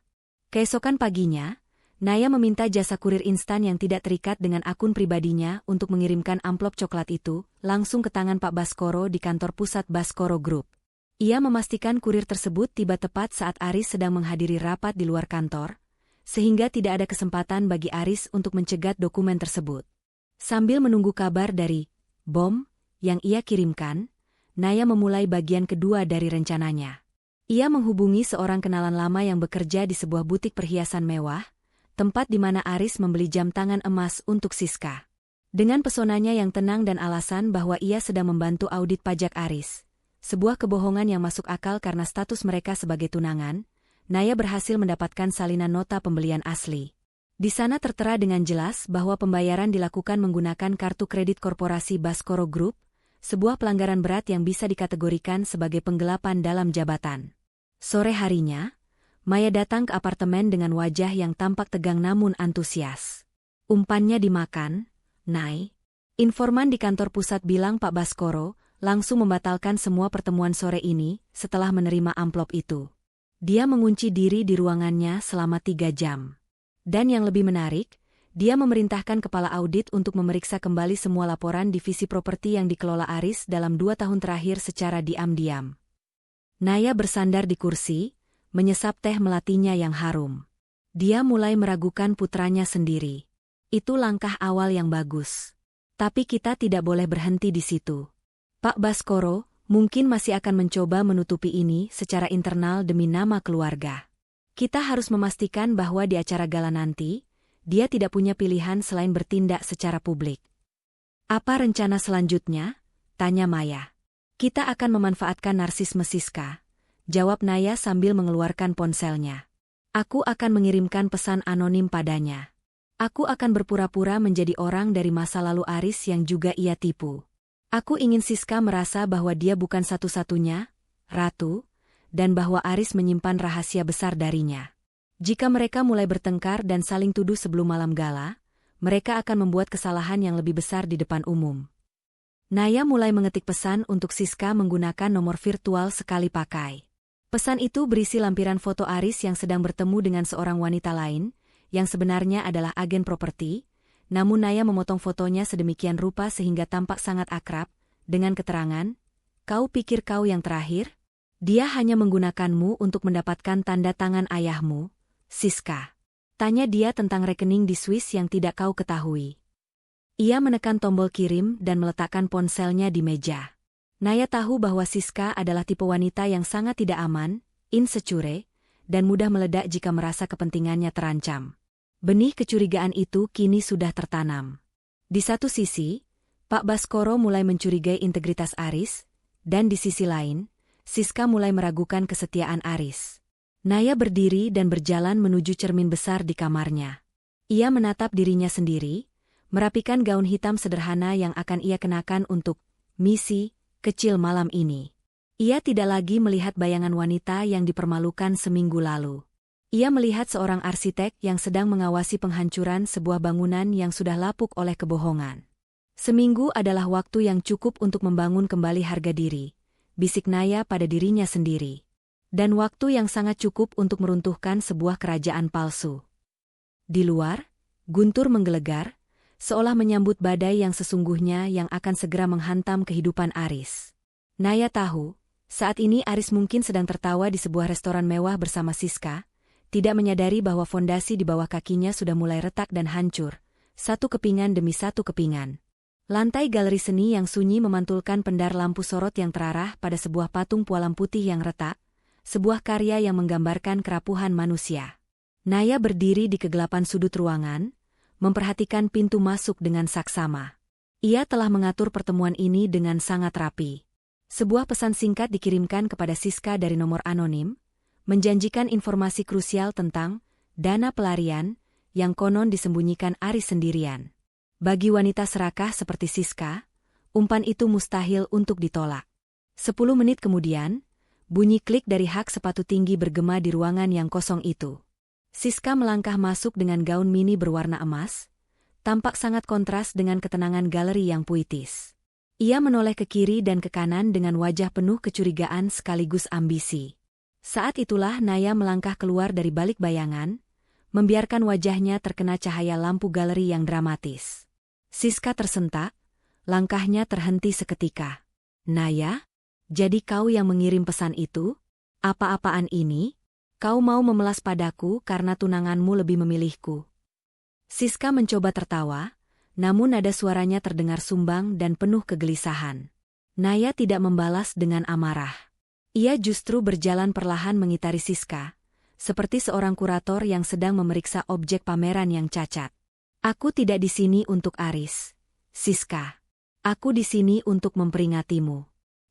Keesokan paginya, Naya meminta jasa kurir instan yang tidak terikat dengan akun pribadinya untuk mengirimkan amplop coklat itu langsung ke tangan Pak Baskoro di kantor pusat Baskoro Group. Ia memastikan kurir tersebut tiba tepat saat Aris sedang menghadiri rapat di luar kantor, sehingga tidak ada kesempatan bagi Aris untuk mencegat dokumen tersebut. Sambil menunggu kabar dari bom yang ia kirimkan, Naya memulai bagian kedua dari rencananya. Ia menghubungi seorang kenalan lama yang bekerja di sebuah butik perhiasan mewah, tempat di mana Aris membeli jam tangan emas untuk Siska. Dengan pesonanya yang tenang dan alasan bahwa ia sedang membantu audit pajak Aris, sebuah kebohongan yang masuk akal karena status mereka sebagai tunangan, Naya berhasil mendapatkan salinan nota pembelian asli. Di sana tertera dengan jelas bahwa pembayaran dilakukan menggunakan kartu kredit korporasi Baskoro Group, sebuah pelanggaran berat yang bisa dikategorikan sebagai penggelapan dalam jabatan. Sore harinya, Maya datang ke apartemen dengan wajah yang tampak tegang namun antusias. Umpannya dimakan, Nay. Informan di kantor pusat bilang Pak Baskoro langsung membatalkan semua pertemuan sore ini setelah menerima amplop itu. Dia mengunci diri di ruangannya selama 3 jam. Dan yang lebih menarik, dia memerintahkan kepala audit untuk memeriksa kembali semua laporan divisi properti yang dikelola Aris dalam 2 tahun terakhir secara diam-diam. Naya bersandar di kursi, menyesap teh melatinya yang harum. Dia mulai meragukan putranya sendiri. Itu langkah awal yang bagus. Tapi kita tidak boleh berhenti di situ. Pak Baskoro mungkin masih akan mencoba menutupi ini secara internal demi nama keluarga. Kita harus memastikan bahwa di acara gala nanti, dia tidak punya pilihan selain bertindak secara publik. Apa rencana selanjutnya? Tanya Maya. Kita akan memanfaatkan narsisme Siska, jawab Naya sambil mengeluarkan ponselnya. Aku akan mengirimkan pesan anonim padanya. Aku akan berpura-pura menjadi orang dari masa lalu Aris yang juga ia tipu. Aku ingin Siska merasa bahwa dia bukan satu-satunya ratu, dan bahwa Aris menyimpan rahasia besar darinya. Jika mereka mulai bertengkar dan saling tuduh sebelum malam gala, mereka akan membuat kesalahan yang lebih besar di depan umum. Naya mulai mengetik pesan untuk Siska menggunakan nomor virtual sekali pakai. Pesan itu berisi lampiran foto Aris yang sedang bertemu dengan seorang wanita lain, yang sebenarnya adalah agen properti, namun Naya memotong fotonya sedemikian rupa sehingga tampak sangat akrab, dengan keterangan, "Kau pikir kau yang terakhir? Dia hanya menggunakanmu untuk mendapatkan tanda tangan ayahmu, Siska." Tanya dia tentang rekening di Swiss yang tidak kau ketahui. Ia menekan tombol kirim dan meletakkan ponselnya di meja. Naya tahu bahwa Siska adalah tipe wanita yang sangat tidak aman, insecure, dan mudah meledak jika merasa kepentingannya terancam. Benih kecurigaan itu kini sudah tertanam. Di satu sisi, Pak Baskoro mulai mencurigai integritas Aris, dan di sisi lain, Siska mulai meragukan kesetiaan Aris. Naya berdiri dan berjalan menuju cermin besar di kamarnya. Ia menatap dirinya sendiri, merapikan gaun hitam sederhana yang akan ia kenakan untuk misi kecil malam ini. Ia tidak lagi melihat bayangan wanita yang dipermalukan seminggu lalu. Ia melihat seorang arsitek yang sedang mengawasi penghancuran sebuah bangunan yang sudah lapuk oleh kebohongan. Seminggu adalah waktu yang cukup untuk membangun kembali harga diri, bisik Naya pada dirinya sendiri. Dan waktu yang sangat cukup untuk meruntuhkan sebuah kerajaan palsu. Di luar, guntur menggelegar, seolah menyambut badai yang sesungguhnya yang akan segera menghantam kehidupan Aris. Naya tahu, saat ini Aris mungkin sedang tertawa di sebuah restoran mewah bersama Siska, tidak menyadari bahwa fondasi di bawah kakinya sudah mulai retak dan hancur, satu kepingan demi satu kepingan. Lantai galeri seni yang sunyi memantulkan pendar lampu sorot yang terarah pada sebuah patung pualam putih yang retak, sebuah karya yang menggambarkan kerapuhan manusia. Naya berdiri di kegelapan sudut ruangan, memperhatikan pintu masuk dengan saksama. Ia telah mengatur pertemuan ini dengan sangat rapi. Sebuah pesan singkat dikirimkan kepada Siska dari nomor anonim, menjanjikan informasi krusial tentang dana pelarian yang konon disembunyikan Aris sendirian. Bagi wanita serakah seperti Siska, umpan itu mustahil untuk ditolak. 10 menit kemudian, bunyi klik dari hak sepatu tinggi bergema di ruangan yang kosong itu. Siska melangkah masuk dengan gaun mini berwarna emas, tampak sangat kontras dengan ketenangan galeri yang puitis. Ia menoleh ke kiri dan ke kanan dengan wajah penuh kecurigaan sekaligus ambisi. Saat itulah Naya melangkah keluar dari balik bayangan, membiarkan wajahnya terkena cahaya lampu galeri yang dramatis. Siska tersentak, langkahnya terhenti seketika. Naya? Jadi kau yang mengirim pesan itu? Apa-apaan ini? Kau mau memelas padaku karena tunanganmu lebih memilihku. Siska mencoba tertawa, namun nada suaranya terdengar sumbang dan penuh kegelisahan. Naya tidak membalas dengan amarah. Ia justru berjalan perlahan mengitari Siska, seperti seorang kurator yang sedang memeriksa objek pameran yang cacat. Aku tidak di sini untuk Aris, Siska. Aku di sini untuk memperingatimu.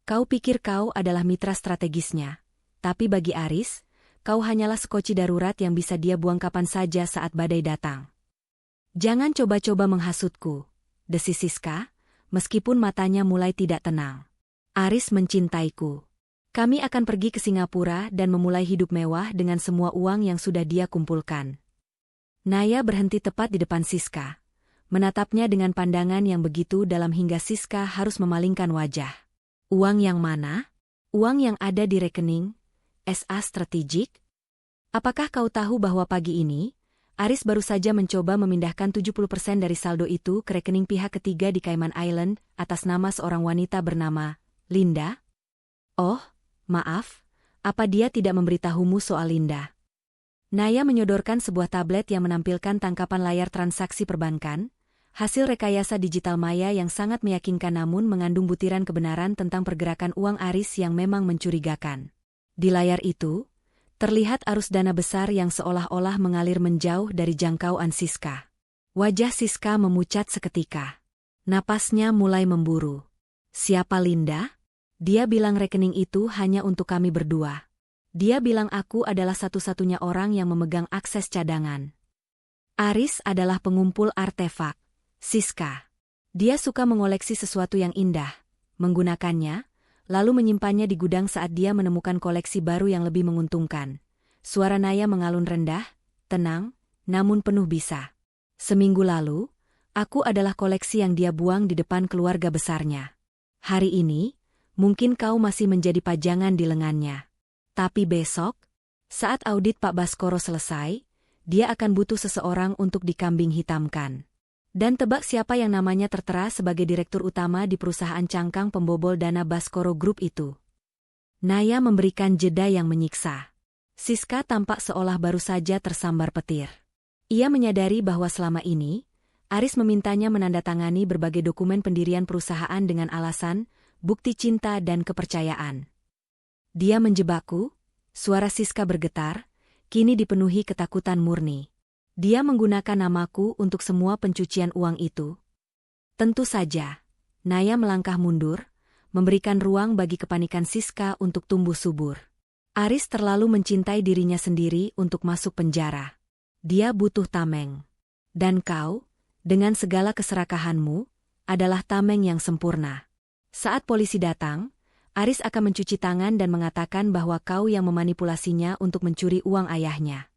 Kau pikir kau adalah mitra strategisnya, tapi bagi Aris, kau hanyalah sekoci darurat yang bisa dia buang kapan saja saat badai datang. Jangan coba-coba menghasutku, desis Siska, meskipun matanya mulai tidak tenang. Aris mencintaiku. Kami akan pergi ke Singapura dan memulai hidup mewah dengan semua uang yang sudah dia kumpulkan. Naya berhenti tepat di depan Siska, menatapnya dengan pandangan yang begitu dalam hingga Siska harus memalingkan wajah. Uang yang mana? Uang yang ada di rekening SA Strategik? Apakah kau tahu bahwa pagi ini, Aris baru saja mencoba memindahkan 70% dari saldo itu ke rekening pihak ketiga di Cayman Island atas nama seorang wanita bernama Linda? Oh, maaf, apa dia tidak memberitahumu soal Linda? Naya menyodorkan sebuah tablet yang menampilkan tangkapan layar transaksi perbankan, hasil rekayasa digital maya yang sangat meyakinkan namun mengandung butiran kebenaran tentang pergerakan uang Aris yang memang mencurigakan. Di layar itu, terlihat arus dana besar yang seolah-olah mengalir menjauh dari jangkauan Siska. Wajah Siska memucat seketika. Napasnya mulai memburu. Siapa Linda? Dia bilang rekening itu hanya untuk kami berdua. Dia bilang aku adalah satu-satunya orang yang memegang akses cadangan. Aris adalah pengumpul artefak. Siska. Dia suka mengoleksi sesuatu yang indah, menggunakannya, lalu menyimpannya di gudang saat dia menemukan koleksi baru yang lebih menguntungkan. Suara Naya mengalun rendah, tenang, namun penuh bisa. Seminggu lalu, aku adalah koleksi yang dia buang di depan keluarga besarnya. Hari ini, mungkin kau masih menjadi pajangan di lengannya. Tapi besok, saat audit Pak Baskoro selesai, dia akan butuh seseorang untuk dikambing hitamkan. Dan tebak siapa yang namanya tertera sebagai direktur utama di perusahaan cangkang pembobol dana Baskoro Group itu. Naya memberikan jeda yang menyiksa. Siska tampak seolah baru saja tersambar petir. Ia menyadari bahwa selama ini, Aris memintanya menandatangani berbagai dokumen pendirian perusahaan dengan alasan, bukti cinta dan kepercayaan. Dia menjebakku, suara Siska bergetar, kini dipenuhi ketakutan murni. Dia menggunakan namaku untuk semua pencucian uang itu. Tentu saja. Naya melangkah mundur, memberikan ruang bagi kepanikan Siska untuk tumbuh subur. Aris terlalu mencintai dirinya sendiri untuk masuk penjara. Dia butuh tameng. Dan kau, dengan segala keserakahanmu, adalah tameng yang sempurna. Saat polisi datang, Aris akan mencuci tangan dan mengatakan bahwa kau yang memanipulasinya untuk mencuri uang ayahnya.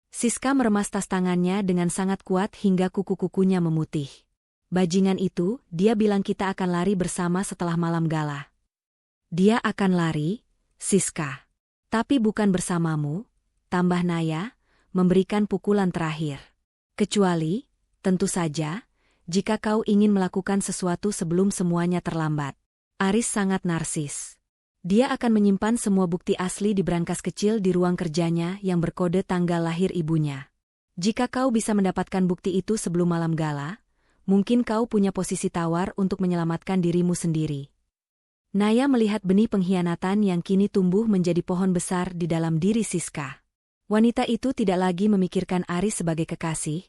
Siska meremas tas tangannya dengan sangat kuat hingga kuku-kukunya memutih. Bajingan itu, dia bilang kita akan lari bersama setelah malam gala. Dia akan lari, Siska. Tapi bukan bersamamu, tambah Naya, memberikan pukulan terakhir. Kecuali, tentu saja, jika kau ingin melakukan sesuatu sebelum semuanya terlambat. Aris sangat narsis. Dia akan menyimpan semua bukti asli di brankas kecil di ruang kerjanya yang berkode tanggal lahir ibunya. Jika kau bisa mendapatkan bukti itu sebelum malam gala, mungkin kau punya posisi tawar untuk menyelamatkan dirimu sendiri. Naya melihat benih pengkhianatan yang kini tumbuh menjadi pohon besar di dalam diri Siska. Wanita itu tidak lagi memikirkan Aris sebagai kekasih,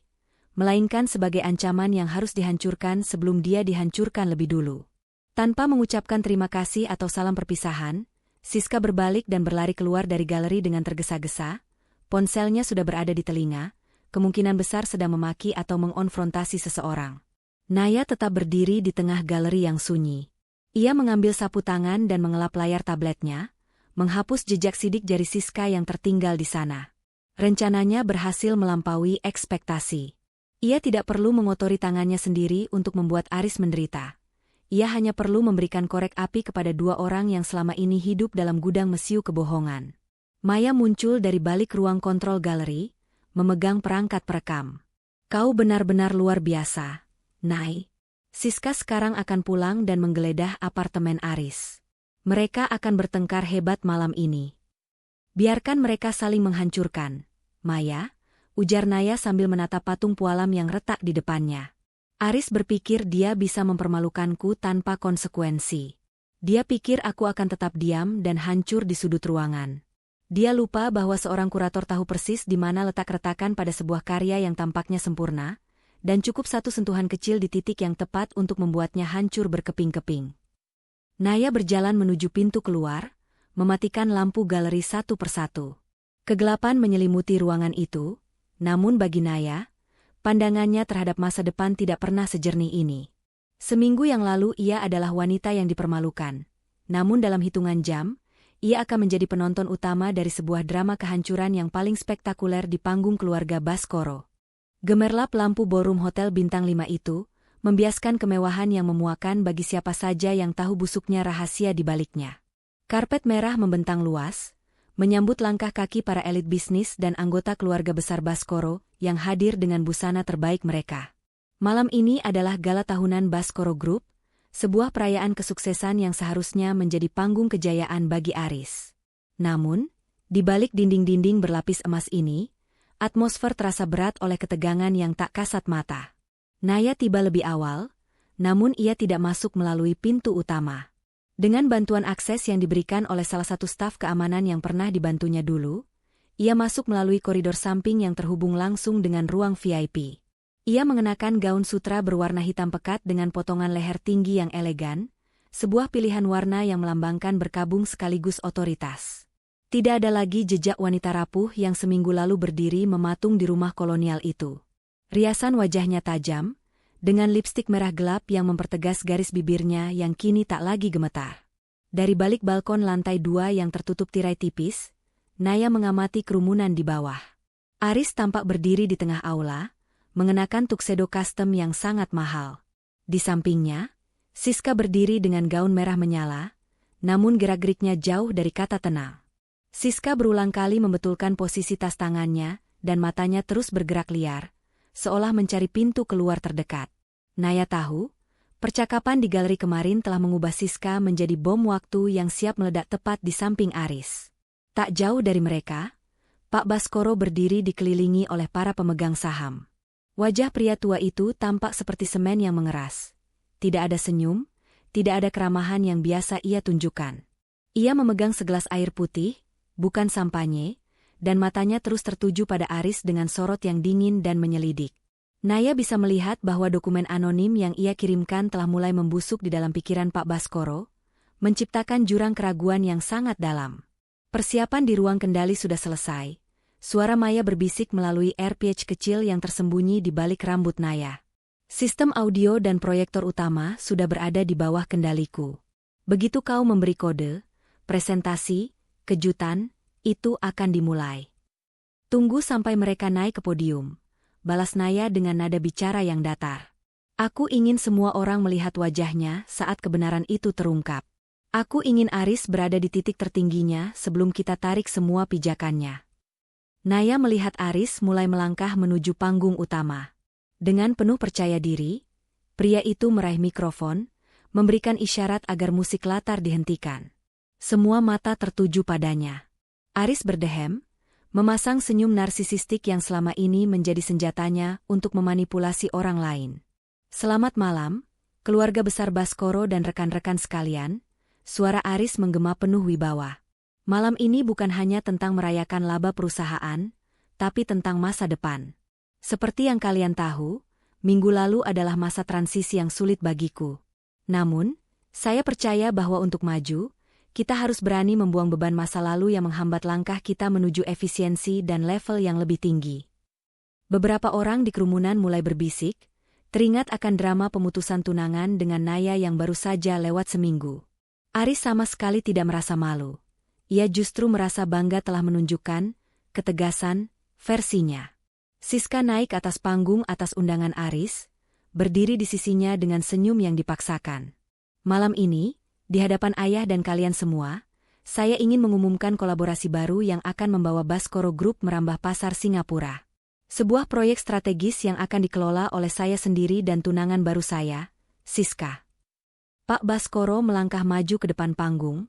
melainkan sebagai ancaman yang harus dihancurkan sebelum dia dihancurkan lebih dulu. Tanpa mengucapkan terima kasih atau salam perpisahan, Siska berbalik dan berlari keluar dari galeri dengan tergesa-gesa. Ponselnya sudah berada di telinga, kemungkinan besar sedang memaki atau mengonfrontasi seseorang. Naya tetap berdiri di tengah galeri yang sunyi. Ia mengambil sapu tangan dan mengelap layar tabletnya, menghapus jejak sidik jari Siska yang tertinggal di sana. Rencananya berhasil melampaui ekspektasi. Ia tidak perlu mengotori tangannya sendiri untuk membuat Aris menderita. Ia hanya perlu memberikan korek api kepada dua orang yang selama ini hidup dalam gudang mesiu kebohongan. Maya muncul dari balik ruang kontrol galeri, memegang perangkat perekam. Kau benar-benar luar biasa, Nay. Siska sekarang akan pulang dan menggeledah apartemen Aris. Mereka akan bertengkar hebat malam ini. Biarkan mereka saling menghancurkan, Maya, ujar Naya sambil menatap patung pualam yang retak di depannya. Aris berpikir dia bisa mempermalukanku tanpa konsekuensi. Dia pikir aku akan tetap diam dan hancur di sudut ruangan. Dia lupa bahwa seorang kurator tahu persis di mana letak retakan pada sebuah karya yang tampaknya sempurna, dan cukup satu sentuhan kecil di titik yang tepat untuk membuatnya hancur berkeping-keping. Naya berjalan menuju pintu keluar, mematikan lampu galeri satu persatu. Kegelapan menyelimuti ruangan itu, namun bagi Naya, pandangannya terhadap masa depan tidak pernah sejernih ini. Seminggu yang lalu ia adalah wanita yang dipermalukan. Namun dalam hitungan jam, ia akan menjadi penonton utama dari sebuah drama kehancuran yang paling spektakuler di panggung keluarga Baskoro. Gemerlap lampu ballroom hotel bintang 5 itu, membiaskan kemewahan yang memuakan bagi siapa saja yang tahu busuknya rahasia di baliknya. Karpet merah membentang luas, menyambut langkah kaki para elit bisnis dan anggota keluarga besar Baskoro yang hadir dengan busana terbaik mereka. Malam ini adalah gala tahunan Baskoro Group, sebuah perayaan kesuksesan yang seharusnya menjadi panggung kejayaan bagi Aris. Namun, di balik dinding-dinding berlapis emas ini, atmosfer terasa berat oleh ketegangan yang tak kasat mata. Naya tiba lebih awal, namun ia tidak masuk melalui pintu utama. Dengan bantuan akses yang diberikan oleh salah satu staf keamanan yang pernah dibantunya dulu, ia masuk melalui koridor samping yang terhubung langsung dengan ruang VIP. Ia mengenakan gaun sutra berwarna hitam pekat dengan potongan leher tinggi yang elegan, sebuah pilihan warna yang melambangkan berkabung sekaligus otoritas. Tidak ada lagi jejak wanita rapuh yang seminggu lalu berdiri mematung di rumah kolonial itu. Riasan wajahnya tajam, dengan lipstik merah gelap yang mempertegas garis bibirnya yang kini tak lagi gemetar. Dari balik balkon lantai 2 yang tertutup tirai tipis, Naya mengamati kerumunan di bawah. Aris tampak berdiri di tengah aula, mengenakan tuxedo custom yang sangat mahal. Di sampingnya, Siska berdiri dengan gaun merah menyala, namun gerak-geriknya jauh dari kata tenang. Siska berulang kali membetulkan posisi tas tangannya, dan matanya terus bergerak liar, seolah mencari pintu keluar terdekat. Naya tahu, percakapan di galeri kemarin telah mengubah Siska menjadi bom waktu yang siap meledak tepat di samping Aris. Tak jauh dari mereka, Pak Baskoro berdiri dikelilingi oleh para pemegang saham. Wajah pria tua itu tampak seperti semen yang mengeras. Tidak ada senyum, tidak ada keramahan yang biasa ia tunjukkan. Ia memegang segelas air putih, bukan sampanye, dan matanya terus tertuju pada Aris dengan sorot yang dingin dan menyelidik. Naya bisa melihat bahwa dokumen anonim yang ia kirimkan telah mulai membusuk di dalam pikiran Pak Baskoro, menciptakan jurang keraguan yang sangat dalam. Persiapan di ruang kendali sudah selesai. Suara Maya berbisik melalui earpiece kecil yang tersembunyi di balik rambut Naya. Sistem audio dan proyektor utama sudah berada di bawah kendaliku. Begitu kau memberi kode, presentasi, kejutan, itu akan dimulai. Tunggu sampai mereka naik ke podium, balas Naya dengan nada bicara yang datar. Aku ingin semua orang melihat wajahnya saat kebenaran itu terungkap. Aku ingin Aris berada di titik tertingginya sebelum kita tarik semua pijakannya. Naya melihat Aris mulai melangkah menuju panggung utama. Dengan penuh percaya diri, pria itu meraih mikrofon, memberikan isyarat agar musik latar dihentikan. Semua mata tertuju padanya. Aris berdehem, memasang senyum narsisistik yang selama ini menjadi senjatanya untuk memanipulasi orang lain. Selamat malam, keluarga besar Baskoro dan rekan-rekan sekalian, suara Aris menggema penuh wibawa. Malam ini bukan hanya tentang merayakan laba perusahaan, tapi tentang masa depan. Seperti yang kalian tahu, minggu lalu adalah masa transisi yang sulit bagiku. Namun, saya percaya bahwa untuk maju, kita harus berani membuang beban masa lalu yang menghambat langkah kita menuju efisiensi dan level yang lebih tinggi. Beberapa orang di kerumunan mulai berbisik, teringat akan drama pemutusan tunangan dengan Naya yang baru saja lewat seminggu. Aris sama sekali tidak merasa malu. Ia justru merasa bangga telah menunjukkan ketegasan versinya. Siska naik atas panggung atas undangan Aris, berdiri di sisinya dengan senyum yang dipaksakan. Malam ini, di hadapan ayah dan kalian semua, saya ingin mengumumkan kolaborasi baru yang akan membawa Baskoro Group merambah pasar Singapura. Sebuah proyek strategis yang akan dikelola oleh saya sendiri dan tunangan baru saya, Siska. Pak Baskoro melangkah maju ke depan panggung,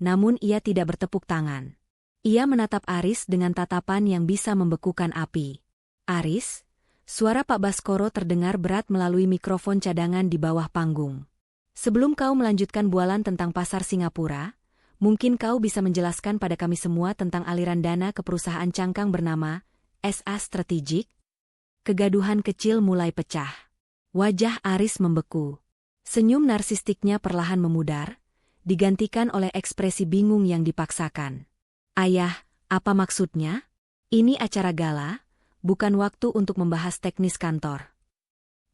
namun ia tidak bertepuk tangan. Ia menatap Aris dengan tatapan yang bisa membekukan api. Aris, suara Pak Baskoro terdengar berat melalui mikrofon cadangan di bawah panggung. Sebelum kau melanjutkan bualan tentang pasar Singapura, mungkin kau bisa menjelaskan pada kami semua tentang aliran dana ke perusahaan cangkang bernama SA Strategic? Kegaduhan kecil mulai pecah. Wajah Aris membeku. Senyum narsistiknya perlahan memudar, digantikan oleh ekspresi bingung yang dipaksakan. Ayah, apa maksudnya? Ini acara gala, bukan waktu untuk membahas teknis kantor.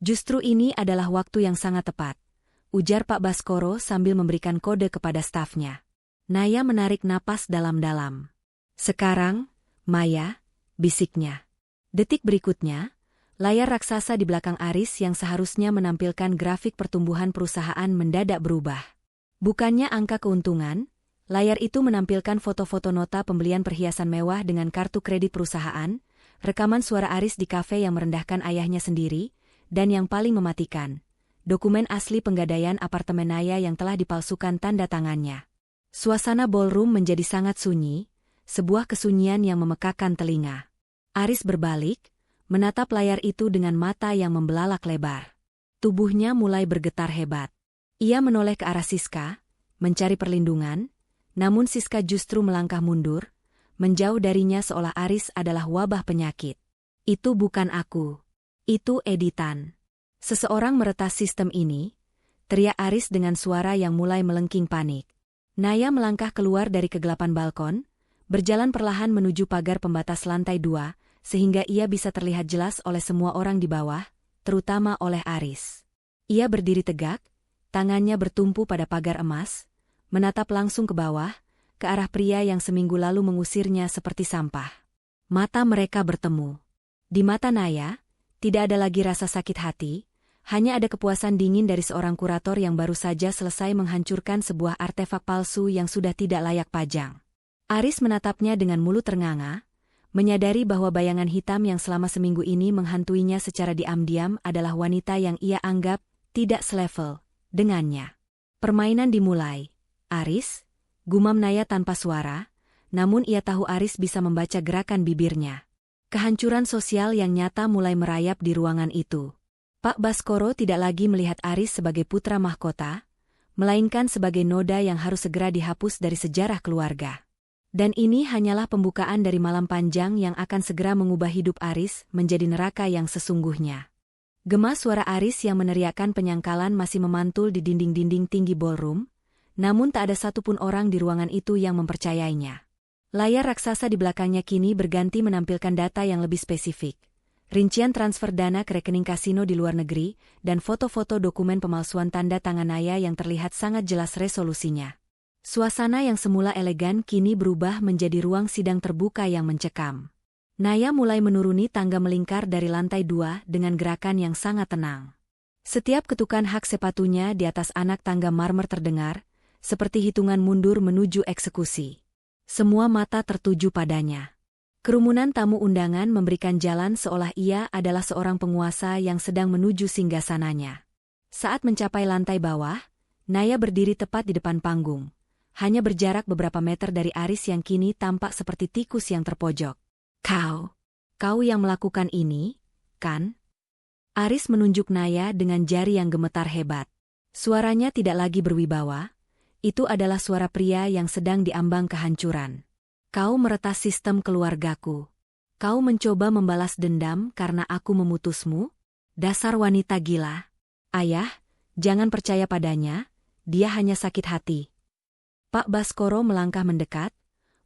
Justru ini adalah waktu yang sangat tepat, ujar Pak Baskoro sambil memberikan kode kepada stafnya. Naya menarik napas dalam-dalam. Sekarang, Maya, bisiknya. Detik berikutnya, layar raksasa di belakang Aris yang seharusnya menampilkan grafik pertumbuhan perusahaan mendadak berubah. Bukannya angka keuntungan, layar itu menampilkan foto-foto nota pembelian perhiasan mewah dengan kartu kredit perusahaan, rekaman suara Aris di kafe yang merendahkan ayahnya sendiri, dan yang paling mematikan, dokumen asli penggadaian apartemen Naya yang telah dipalsukan tanda tangannya. Suasana ballroom menjadi sangat sunyi, sebuah kesunyian yang memekakan telinga. Aris berbalik, menatap layar itu dengan mata yang membelalak lebar. Tubuhnya mulai bergetar hebat. Ia menoleh ke arah Siska, mencari perlindungan, namun Siska justru melangkah mundur, menjauh darinya seolah Aris adalah wabah penyakit. Itu bukan aku. Itu editan. Seseorang meretas sistem ini, teriak Aris dengan suara yang mulai melengking panik. Naya melangkah keluar dari kegelapan balkon, berjalan perlahan menuju pagar pembatas lantai 2, sehingga ia bisa terlihat jelas oleh semua orang di bawah, terutama oleh Aris. Ia berdiri tegak, tangannya bertumpu pada pagar emas, menatap langsung ke bawah, ke arah pria yang seminggu lalu mengusirnya seperti sampah. Mata mereka bertemu. Di mata Naya, tidak ada lagi rasa sakit hati, hanya ada kepuasan dingin dari seorang kurator yang baru saja selesai menghancurkan sebuah artefak palsu yang sudah tidak layak pajang. Aris menatapnya dengan mulut ternganga, menyadari bahwa bayangan hitam yang selama seminggu ini menghantuinya secara diam-diam adalah wanita yang ia anggap tidak selevel dengannya. Permainan dimulai. Aris, gumam Naya tanpa suara, namun ia tahu Aris bisa membaca gerakan bibirnya. Kehancuran sosial yang nyata mulai merayap di ruangan itu. Pak Baskoro tidak lagi melihat Aris sebagai putra mahkota, melainkan sebagai noda yang harus segera dihapus dari sejarah keluarga. Dan ini hanyalah pembukaan dari malam panjang yang akan segera mengubah hidup Aris menjadi neraka yang sesungguhnya. Gema suara Aris yang meneriakkan penyangkalan masih memantul di dinding-dinding tinggi ballroom, Namun tak ada satupun orang di ruangan itu yang mempercayainya. Layar raksasa di belakangnya kini berganti menampilkan data yang lebih spesifik. Rincian transfer dana ke rekening kasino di luar negeri, dan foto-foto dokumen pemalsuan tanda tangan Naya yang terlihat sangat jelas resolusinya. Suasana yang semula elegan kini berubah menjadi ruang sidang terbuka yang mencekam. Naya mulai menuruni tangga melingkar dari lantai 2 dengan gerakan yang sangat tenang. Setiap ketukan hak sepatunya di atas anak tangga marmer terdengar, seperti hitungan mundur menuju eksekusi. Semua mata tertuju padanya. Kerumunan tamu undangan memberikan jalan seolah ia adalah seorang penguasa yang sedang menuju singgasananya. Saat mencapai lantai bawah, Naya berdiri tepat di depan panggung. Hanya berjarak beberapa meter dari Aris yang kini tampak seperti tikus yang terpojok. Kau yang melakukan ini, kan? Aris menunjuk Naya dengan jari yang gemetar hebat. Suaranya tidak lagi berwibawa. Itu adalah suara pria yang sedang diambang kehancuran. Kau meretas sistem keluargaku. Kau mencoba membalas dendam karena aku memutusmu? Dasar wanita gila. Ayah, jangan percaya padanya, dia hanya sakit hati. Pak Baskoro melangkah mendekat,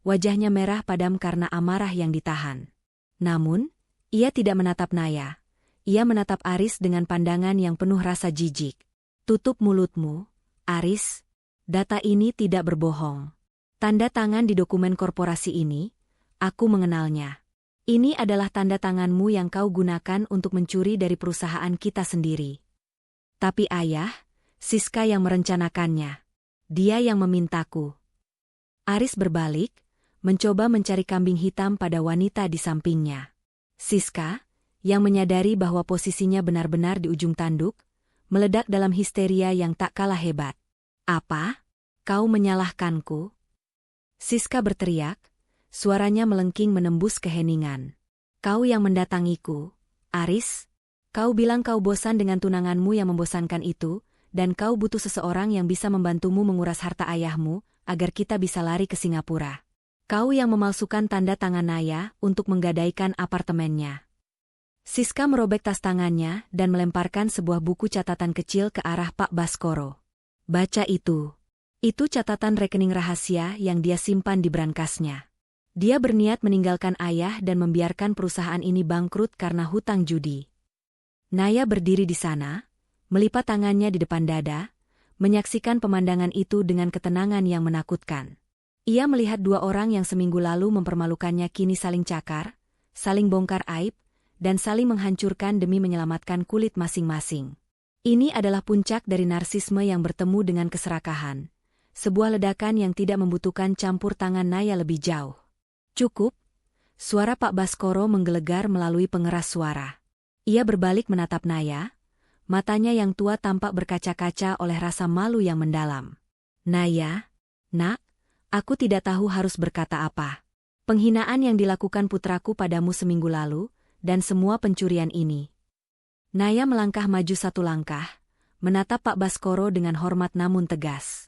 wajahnya merah padam karena amarah yang ditahan. Namun, ia tidak menatap Naya. Ia menatap Aris dengan pandangan yang penuh rasa jijik. Tutup mulutmu, Aris. Data ini tidak berbohong. Tanda tangan di dokumen korporasi ini, aku mengenalnya. Ini adalah tanda tanganmu yang kau gunakan untuk mencuri dari perusahaan kita sendiri. Tapi ayah, Siska yang merencanakannya. Dia yang memintaku. Aris berbalik, mencoba mencari kambing hitam pada wanita di sampingnya. Siska, yang menyadari bahwa posisinya benar-benar di ujung tanduk, meledak dalam histeria yang tak kalah hebat. Apa? Kau menyalahkanku? Siska berteriak, suaranya melengking menembus keheningan. Kau yang mendatangiku, Aris? Kau bilang kau bosan dengan tunanganmu yang membosankan itu, dan kau butuh seseorang yang bisa membantumu menguras harta ayahmu, agar kita bisa lari ke Singapura. Kau yang memalsukan tanda tangan Naya untuk menggadaikan apartemennya. Siska merobek tas tangannya dan melemparkan sebuah buku catatan kecil ke arah Pak Baskoro. Baca itu. Itu catatan rekening rahasia yang dia simpan di brankasnya. Dia berniat meninggalkan ayah dan membiarkan perusahaan ini bangkrut karena hutang judi. Naya berdiri di sana, melipat tangannya di depan dada, menyaksikan pemandangan itu dengan ketenangan yang menakutkan. Ia melihat dua orang yang seminggu lalu mempermalukannya kini saling cakar, saling bongkar aib, dan saling menghancurkan demi menyelamatkan kulit masing-masing. Ini adalah puncak dari narsisme yang bertemu dengan keserakahan. Sebuah ledakan yang tidak membutuhkan campur tangan Naya lebih jauh. Cukup. Suara Pak Baskoro menggelegar melalui pengeras suara. Ia berbalik menatap Naya. Matanya yang tua tampak berkaca-kaca oleh rasa malu yang mendalam. Naya, nak, aku tidak tahu harus berkata apa. Penghinaan yang dilakukan putraku padamu seminggu lalu, dan semua pencurian ini. Naya melangkah maju satu langkah, menatap Pak Baskoro dengan hormat namun tegas.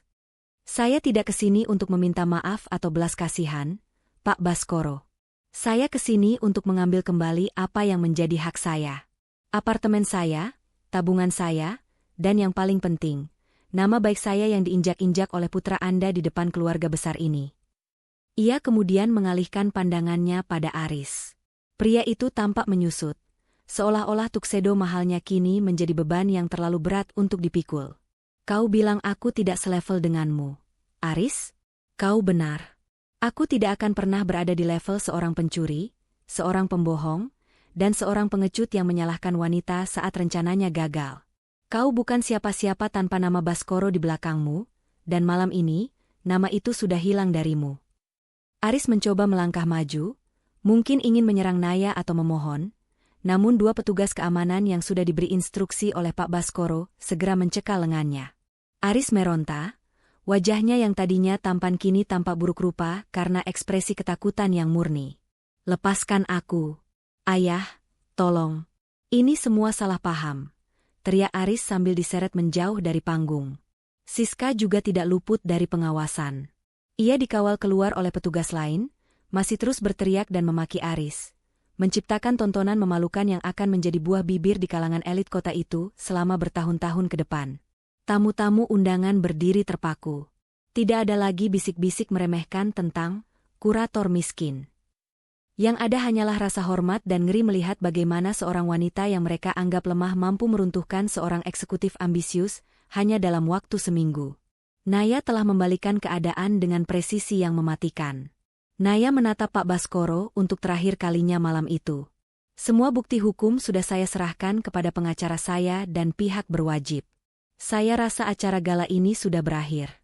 Saya tidak kesini untuk meminta maaf atau belas kasihan, Pak Baskoro. Saya kesini untuk mengambil kembali apa yang menjadi hak saya. Apartemen saya, tabungan saya, dan yang paling penting, nama baik saya yang diinjak-injak oleh putra Anda di depan keluarga besar ini. Ia kemudian mengalihkan pandangannya pada Aris. Pria itu tampak menyusut. Seolah-olah tuxedo mahalnya kini menjadi beban yang terlalu berat untuk dipikul. Kau bilang aku tidak selevel denganmu. Aris, kau benar. Aku tidak akan pernah berada di level seorang pencuri, seorang pembohong, dan seorang pengecut yang menyalahkan wanita saat rencananya gagal. Kau bukan siapa-siapa tanpa nama Baskoro di belakangmu, dan malam ini, nama itu sudah hilang darimu. Aris mencoba melangkah maju, mungkin ingin menyerang Naya atau memohon, namun dua petugas keamanan yang sudah diberi instruksi oleh Pak Baskoro segera mencekal lengannya. Aris meronta, wajahnya yang tadinya tampan kini tampak buruk rupa karena ekspresi ketakutan yang murni. Lepaskan aku. Ayah, tolong. Ini semua salah paham. Teriak Aris sambil diseret menjauh dari panggung. Siska juga tidak luput dari pengawasan. Ia dikawal keluar oleh petugas lain, masih terus berteriak dan memaki Aris. Menciptakan tontonan memalukan yang akan menjadi buah bibir di kalangan elit kota itu selama bertahun-tahun ke depan. Tamu-tamu undangan berdiri terpaku. Tidak ada lagi bisik-bisik meremehkan tentang kurator miskin. Yang ada hanyalah rasa hormat dan ngeri melihat bagaimana seorang wanita yang mereka anggap lemah mampu meruntuhkan seorang eksekutif ambisius hanya dalam waktu seminggu. Naya telah membalikan keadaan dengan presisi yang mematikan. Naya menatap Pak Baskoro untuk terakhir kalinya malam itu. Semua bukti hukum sudah saya serahkan kepada pengacara saya dan pihak berwajib. Saya rasa acara gala ini sudah berakhir.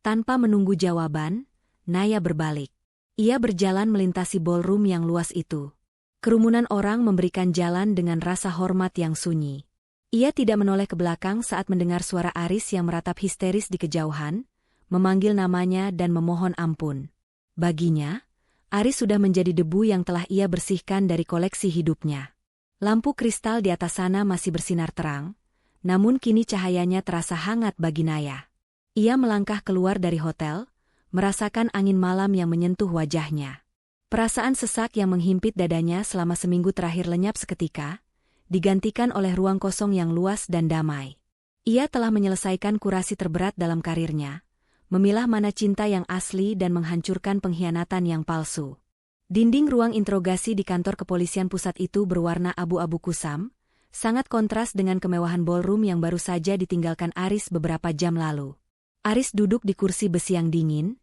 Tanpa menunggu jawaban, Naya berbalik. Ia berjalan melintasi ballroom yang luas itu. Kerumunan orang memberikan jalan dengan rasa hormat yang sunyi. Ia tidak menoleh ke belakang saat mendengar suara Aris yang meratap histeris di kejauhan, memanggil namanya dan memohon ampun. Baginya, Aris sudah menjadi debu yang telah ia bersihkan dari koleksi hidupnya. Lampu kristal di atas sana masih bersinar terang, namun kini cahayanya terasa hangat bagi Naya. Ia melangkah keluar dari hotel, merasakan angin malam yang menyentuh wajahnya. Perasaan sesak yang menghimpit dadanya selama seminggu terakhir lenyap seketika, digantikan oleh ruang kosong yang luas dan damai. Ia telah menyelesaikan kurasi terberat dalam karirnya, memilah mana cinta yang asli dan menghancurkan pengkhianatan yang palsu. Dinding ruang interogasi di kantor kepolisian pusat itu berwarna abu-abu kusam, sangat kontras dengan kemewahan ballroom yang baru saja ditinggalkan Aris beberapa jam lalu. Aris duduk di kursi besi yang dingin,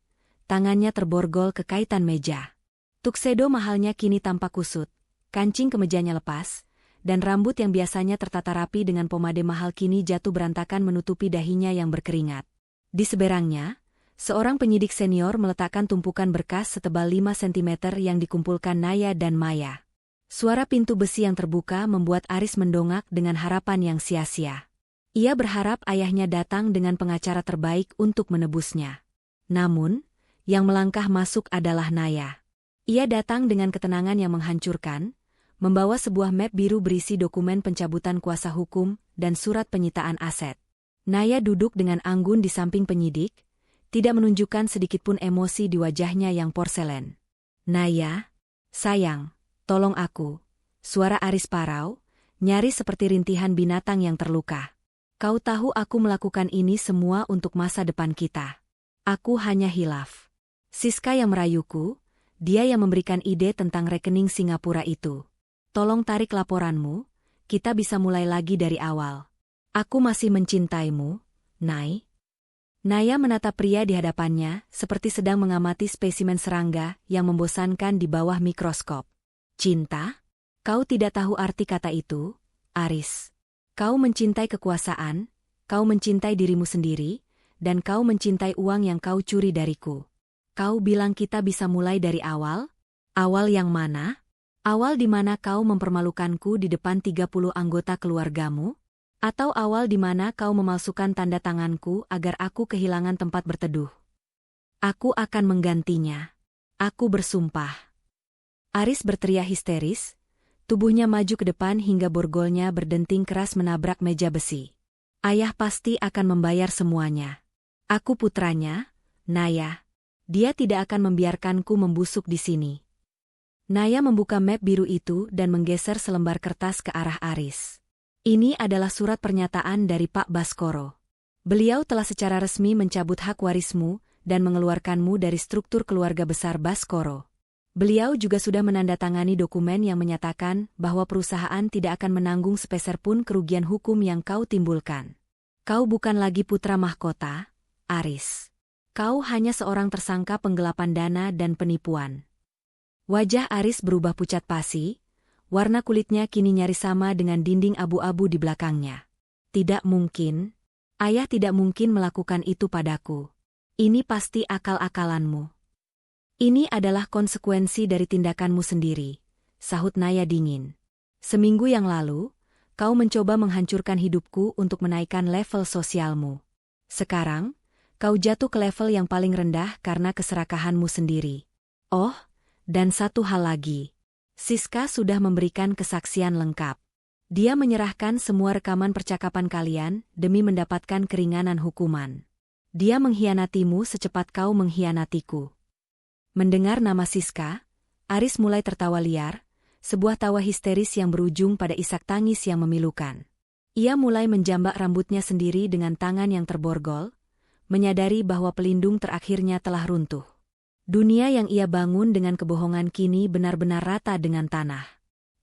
tangannya terborgol ke kaitan meja. Tuxedo mahalnya kini tampak kusut, kancing kemejanya lepas, dan rambut yang biasanya tertata rapi dengan pomade mahal kini jatuh berantakan menutupi dahinya yang berkeringat. Di seberangnya, seorang penyidik senior meletakkan tumpukan berkas setebal 5 cm yang dikumpulkan Naya dan Maya. Suara pintu besi yang terbuka membuat Aris mendongak dengan harapan yang sia-sia. Ia berharap ayahnya datang dengan pengacara terbaik untuk menebusnya. Namun, yang melangkah masuk adalah Naya. Ia datang dengan ketenangan yang menghancurkan, membawa sebuah map biru berisi dokumen pencabutan kuasa hukum dan surat penyitaan aset. Naya duduk dengan anggun di samping penyidik, tidak menunjukkan sedikitpun emosi di wajahnya yang porselen. Naya, sayang, tolong aku. Suara Aris parau, nyaris seperti rintihan binatang yang terluka. Kau tahu aku melakukan ini semua untuk masa depan kita. Aku hanya hilaf. Siska yang merayuku, dia yang memberikan ide tentang rekening Singapura itu. Tolong tarik laporanmu, kita bisa mulai lagi dari awal. Aku masih mencintaimu, Nay. Naya menatap pria di hadapannya seperti sedang mengamati spesimen serangga yang membosankan di bawah mikroskop. Cinta? Kau tidak tahu arti kata itu, Aris. Kau mencintai kekuasaan, kau mencintai dirimu sendiri, dan kau mencintai uang yang kau curi dariku. Kau bilang kita bisa mulai dari awal? Awal yang mana? Awal di mana kau mempermalukanku di depan 30 anggota keluargamu? Atau awal di mana kau memalsukan tanda tanganku agar aku kehilangan tempat berteduh? Aku akan menggantinya. Aku bersumpah. Aris berteriak histeris, tubuhnya maju ke depan hingga borgolnya berdenting keras menabrak meja besi. Ayah pasti akan membayar semuanya. Aku putranya, Naya. Dia tidak akan membiarkanku membusuk di sini. Naya membuka map biru itu dan menggeser selembar kertas ke arah Aris. Ini adalah surat pernyataan dari Pak Baskoro. Beliau telah secara resmi mencabut hak warismu dan mengeluarkanmu dari struktur keluarga besar Baskoro. Beliau juga sudah menandatangani dokumen yang menyatakan bahwa perusahaan tidak akan menanggung sepeser pun kerugian hukum yang kau timbulkan. Kau bukan lagi putra mahkota, Aris. Kau hanya seorang tersangka penggelapan dana dan penipuan. Wajah Aris berubah pucat pasi, warna kulitnya kini nyaris sama dengan dinding abu-abu di belakangnya. Tidak mungkin. Ayah tidak mungkin melakukan itu padaku. Ini pasti akal-akalanmu. Ini adalah konsekuensi dari tindakanmu sendiri, sahut Naya dingin. Seminggu yang lalu, kau mencoba menghancurkan hidupku untuk menaikkan level sosialmu. Sekarang, kau jatuh ke level yang paling rendah karena keserakahanmu sendiri. Oh, dan satu hal lagi. Siska sudah memberikan kesaksian lengkap. Dia menyerahkan semua rekaman percakapan kalian demi mendapatkan keringanan hukuman. Dia mengkhianatimu secepat kau mengkhianatiku. Mendengar nama Siska, Aris mulai tertawa liar, sebuah tawa histeris yang berujung pada isak tangis yang memilukan. Ia mulai menjambak rambutnya sendiri dengan tangan yang terborgol, menyadari bahwa pelindung terakhirnya telah runtuh. Dunia yang ia bangun dengan kebohongan kini benar-benar rata dengan tanah.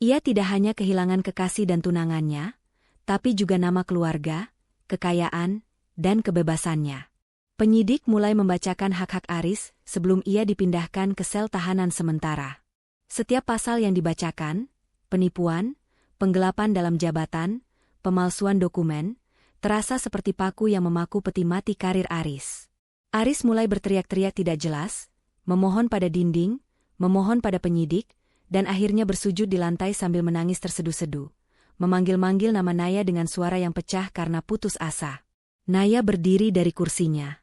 Ia tidak hanya kehilangan kekasih dan tunangannya, tapi juga nama keluarga, kekayaan, dan kebebasannya. Penyidik mulai membacakan hak-hak Aris sebelum ia dipindahkan ke sel tahanan sementara. Setiap pasal yang dibacakan, penipuan, penggelapan dalam jabatan, pemalsuan dokumen, terasa seperti paku yang memaku peti mati karir Aris. Aris mulai berteriak-teriak tidak jelas, memohon pada dinding, memohon pada penyidik, dan akhirnya bersujud di lantai sambil menangis terseduh-seduh, memanggil-manggil nama Naya dengan suara yang pecah karena putus asa. Naya berdiri dari kursinya.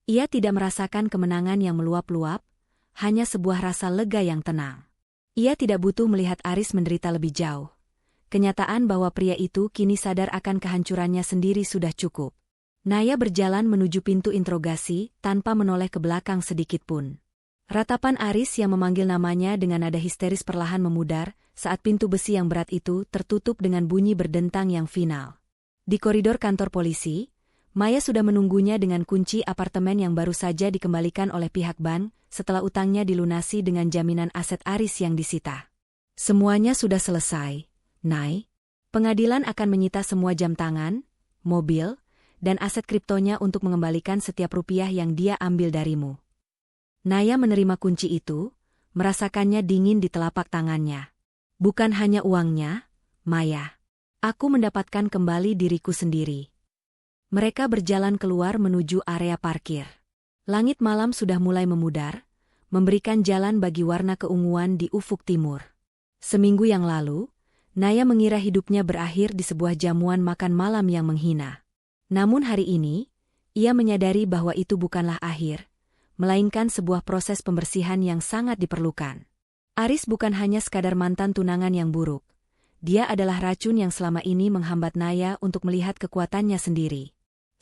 Ia tidak merasakan kemenangan yang meluap-luap, hanya sebuah rasa lega yang tenang. Ia tidak butuh melihat Aris menderita lebih jauh. Kenyataan bahwa pria itu kini sadar akan kehancurannya sendiri sudah cukup. Naya berjalan menuju pintu interogasi tanpa menoleh ke belakang sedikitpun. Ratapan Aris yang memanggil namanya dengan nada histeris perlahan memudar saat pintu besi yang berat itu tertutup dengan bunyi berdentang yang final. Di koridor kantor polisi, Maya sudah menunggunya dengan kunci apartemen yang baru saja dikembalikan oleh pihak bank setelah utangnya dilunasi dengan jaminan aset Aris yang disita. Semuanya sudah selesai, Nay. Pengadilan akan menyita semua jam tangan, mobil, dan aset kriptonya untuk mengembalikan setiap rupiah yang dia ambil darimu. Naya menerima kunci itu, merasakannya dingin di telapak tangannya. Bukan hanya uangnya, Maya. Aku mendapatkan kembali diriku sendiri. Mereka berjalan keluar menuju area parkir. Langit malam sudah mulai memudar, memberikan jalan bagi warna keunguan di ufuk timur. Seminggu yang lalu, Naya mengira hidupnya berakhir di sebuah jamuan makan malam yang menghina. Namun hari ini, ia menyadari bahwa itu bukanlah akhir, melainkan sebuah proses pembersihan yang sangat diperlukan. Aris bukan hanya sekadar mantan tunangan yang buruk. Dia adalah racun yang selama ini menghambat Naya untuk melihat kekuatannya sendiri.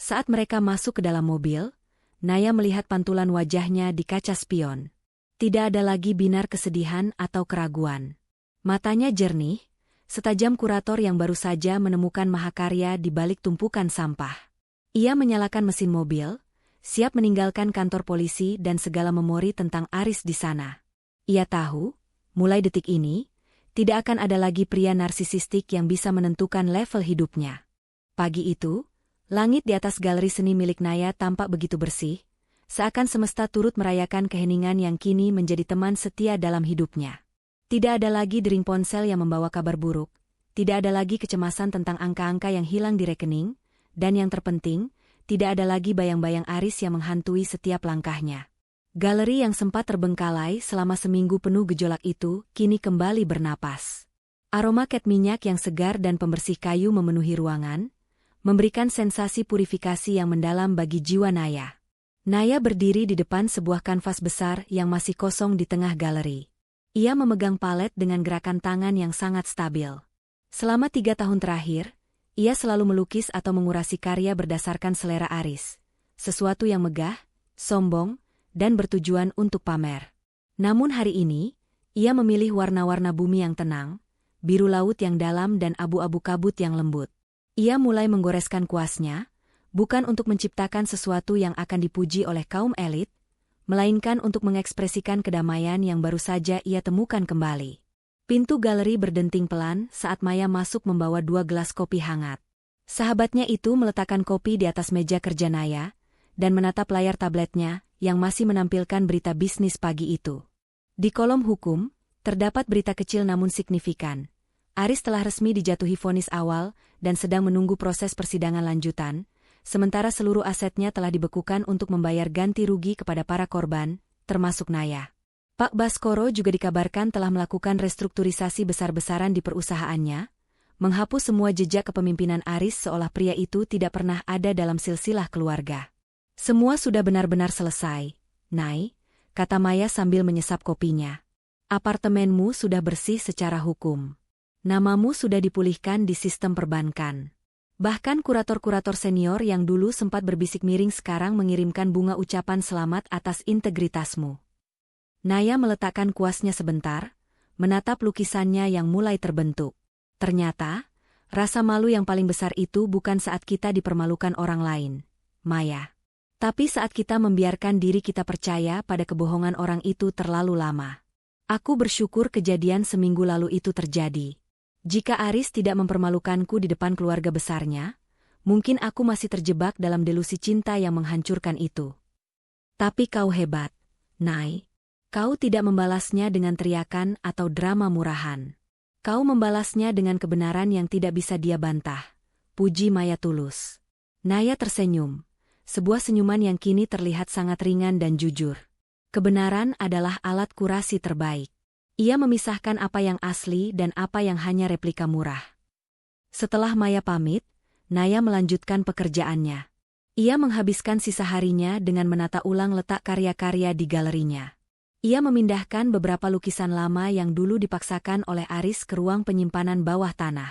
Saat mereka masuk ke dalam mobil, Naya melihat pantulan wajahnya di kaca spion. Tidak ada lagi binar kesedihan atau keraguan. Matanya jernih, setajam kurator yang baru saja menemukan mahakarya di balik tumpukan sampah. Ia menyalakan mesin mobil, siap meninggalkan kantor polisi dan segala memori tentang Aris di sana. Ia tahu, mulai detik ini, tidak akan ada lagi pria narsisistik yang bisa menentukan level hidupnya. Pagi itu, langit di atas galeri seni milik Naya tampak begitu bersih, seakan semesta turut merayakan keheningan yang kini menjadi teman setia dalam hidupnya. Tidak ada lagi dering ponsel yang membawa kabar buruk, tidak ada lagi kecemasan tentang angka-angka yang hilang di rekening, dan yang terpenting, tidak ada lagi bayang-bayang Aris yang menghantui setiap langkahnya. Galeri yang sempat terbengkalai selama seminggu penuh gejolak itu kini kembali bernapas. Aroma cat minyak yang segar dan pembersih kayu memenuhi ruangan, memberikan sensasi purifikasi yang mendalam bagi jiwa Naya. Naya berdiri di depan sebuah kanvas besar yang masih kosong di tengah galeri. Ia memegang palet dengan gerakan tangan yang sangat stabil. Selama 3 tahun terakhir, ia selalu melukis atau mengurasi karya berdasarkan selera Aris, sesuatu yang megah, sombong, dan bertujuan untuk pamer. Namun hari ini, ia memilih warna-warna bumi yang tenang, biru laut yang dalam dan abu-abu kabut yang lembut. Ia mulai menggoreskan kuasnya, bukan untuk menciptakan sesuatu yang akan dipuji oleh kaum elit, melainkan untuk mengekspresikan kedamaian yang baru saja ia temukan kembali. Pintu galeri berdenting pelan saat Maya masuk membawa 2 gelas kopi hangat. Sahabatnya itu meletakkan kopi di atas meja kerja Naya, dan menatap layar tabletnya yang masih menampilkan berita bisnis pagi itu. Di kolom hukum, terdapat berita kecil namun signifikan. Aris telah resmi dijatuhi vonis awal dan sedang menunggu proses persidangan lanjutan, sementara seluruh asetnya telah dibekukan untuk membayar ganti rugi kepada para korban, termasuk Naya. Pak Baskoro juga dikabarkan telah melakukan restrukturisasi besar-besaran di perusahaannya, menghapus semua jejak kepemimpinan Aris seolah pria itu tidak pernah ada dalam silsilah keluarga. Semua sudah benar-benar selesai, Nay, kata Maya sambil menyesap kopinya. Apartemenmu sudah bersih secara hukum. Namamu sudah dipulihkan di sistem perbankan. Bahkan kurator-kurator senior yang dulu sempat berbisik miring sekarang mengirimkan bunga ucapan selamat atas integritasmu. Naya meletakkan kuasnya sebentar, menatap lukisannya yang mulai terbentuk. Ternyata, rasa malu yang paling besar itu bukan saat kita dipermalukan orang lain, Maya. Tapi saat kita membiarkan diri kita percaya pada kebohongan orang itu terlalu lama. Aku bersyukur kejadian seminggu lalu itu terjadi. Jika Aris tidak mempermalukanku di depan keluarga besarnya, mungkin aku masih terjebak dalam delusi cinta yang menghancurkan itu. Tapi kau hebat, Nay. Kau tidak membalasnya dengan teriakan atau drama murahan. Kau membalasnya dengan kebenaran yang tidak bisa dia bantah. Puji Maya tulus. Naya tersenyum. Sebuah senyuman yang kini terlihat sangat ringan dan jujur. Kebenaran adalah alat kurasi terbaik. Ia memisahkan apa yang asli dan apa yang hanya replika murah. Setelah Maya pamit, Naya melanjutkan pekerjaannya. Ia menghabiskan sisa harinya dengan menata ulang letak karya-karya di galerinya. Ia memindahkan beberapa lukisan lama yang dulu dipaksakan oleh Aris ke ruang penyimpanan bawah tanah.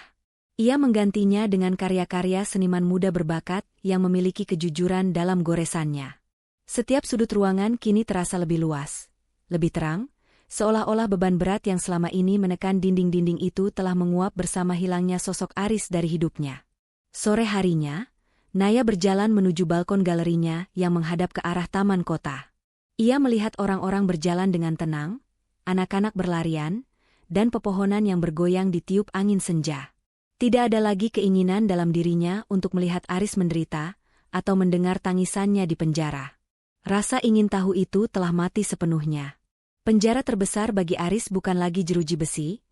Ia menggantinya dengan karya-karya seniman muda berbakat yang memiliki kejujuran dalam goresannya. Setiap sudut ruangan kini terasa lebih luas, lebih terang, seolah-olah beban berat yang selama ini menekan dinding-dinding itu telah menguap bersama hilangnya sosok Aris dari hidupnya. Sore harinya, Naya berjalan menuju balkon galerinya yang menghadap ke arah taman kota. Ia melihat orang-orang berjalan dengan tenang, anak-anak berlarian, dan pepohonan yang bergoyang ditiup angin senja. Tidak ada lagi keinginan dalam dirinya untuk melihat Aris menderita atau mendengar tangisannya di penjara. Rasa ingin tahu itu telah mati sepenuhnya. Penjara terbesar bagi Aris bukan lagi jeruji besi,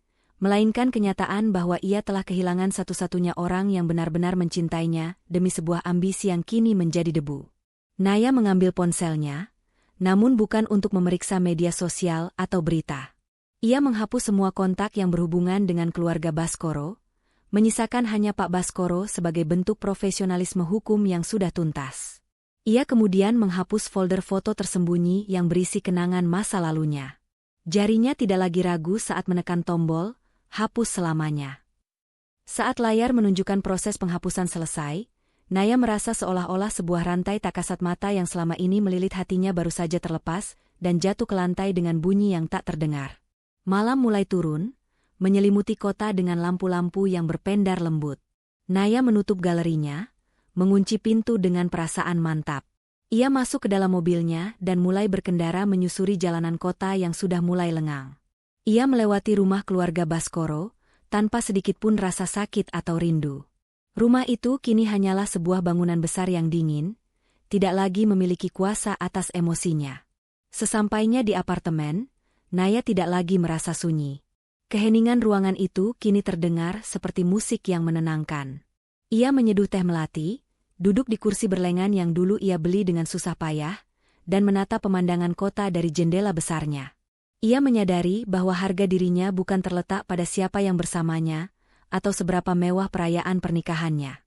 melainkan kenyataan bahwa ia telah kehilangan satu-satunya orang yang benar-benar mencintainya demi sebuah ambisi yang kini menjadi debu. Naya mengambil ponselnya, namun bukan untuk memeriksa media sosial atau berita. Ia menghapus semua kontak yang berhubungan dengan keluarga Baskoro, menyisakan hanya Pak Baskoro sebagai bentuk profesionalisme hukum yang sudah tuntas. Ia kemudian menghapus folder foto tersembunyi yang berisi kenangan masa lalunya. Jarinya tidak lagi ragu saat menekan tombol, hapus selamanya. Saat layar menunjukkan proses penghapusan selesai, Naya merasa seolah-olah sebuah rantai tak kasat mata yang selama ini melilit hatinya baru saja terlepas dan jatuh ke lantai dengan bunyi yang tak terdengar. Malam mulai turun, menyelimuti kota dengan lampu-lampu yang berpendar lembut. Naya menutup galerinya, mengunci pintu dengan perasaan mantap. Ia masuk ke dalam mobilnya dan mulai berkendara menyusuri jalanan kota yang sudah mulai lengang. Ia melewati rumah keluarga Baskoro, tanpa sedikit pun rasa sakit atau rindu. Rumah itu kini hanyalah sebuah bangunan besar yang dingin, tidak lagi memiliki kuasa atas emosinya. Sesampainya di apartemen, Naya tidak lagi merasa sunyi. Keheningan ruangan itu kini terdengar seperti musik yang menenangkan. Ia menyeduh teh melati, duduk di kursi berlengan yang dulu ia beli dengan susah payah, dan menatap pemandangan kota dari jendela besarnya. Ia menyadari bahwa harga dirinya bukan terletak pada siapa yang bersamanya, atau seberapa mewah perayaan pernikahannya.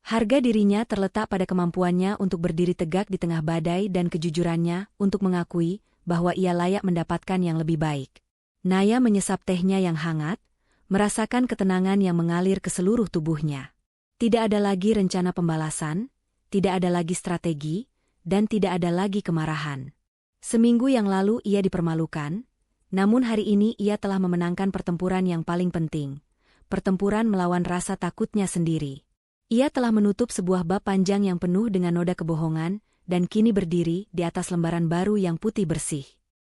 Harga dirinya terletak pada kemampuannya untuk berdiri tegak di tengah badai dan kejujurannya untuk mengakui bahwa ia layak mendapatkan yang lebih baik. Naya menyesap tehnya yang hangat, merasakan ketenangan yang mengalir ke seluruh tubuhnya. Tidak ada lagi rencana pembalasan, tidak ada lagi strategi, dan tidak ada lagi kemarahan. Seminggu yang lalu ia dipermalukan, namun hari ini ia telah memenangkan pertempuran yang paling penting. Pertempuran melawan rasa takutnya sendiri. Ia telah menutup sebuah bab panjang yang penuh dengan noda kebohongan, dan kini berdiri di atas lembaran baru yang putih bersih.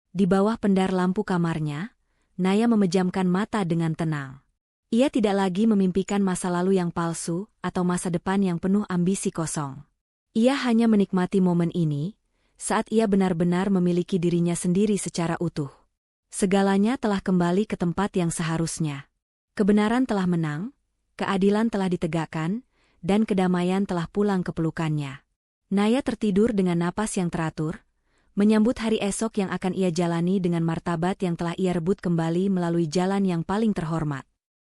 Di bawah pendar lampu kamarnya, Naya memejamkan mata dengan tenang. Ia tidak lagi memimpikan masa lalu yang palsu atau masa depan yang penuh ambisi kosong. Ia hanya menikmati momen ini, saat ia benar-benar memiliki dirinya sendiri secara utuh. Segalanya telah kembali ke tempat yang seharusnya. Kebenaran telah menang, keadilan telah ditegakkan, dan kedamaian telah pulang ke pelukannya. Naya tertidur dengan napas yang teratur, menyambut hari esok yang akan ia jalani dengan martabat yang telah ia rebut kembali melalui jalan yang paling terhormat.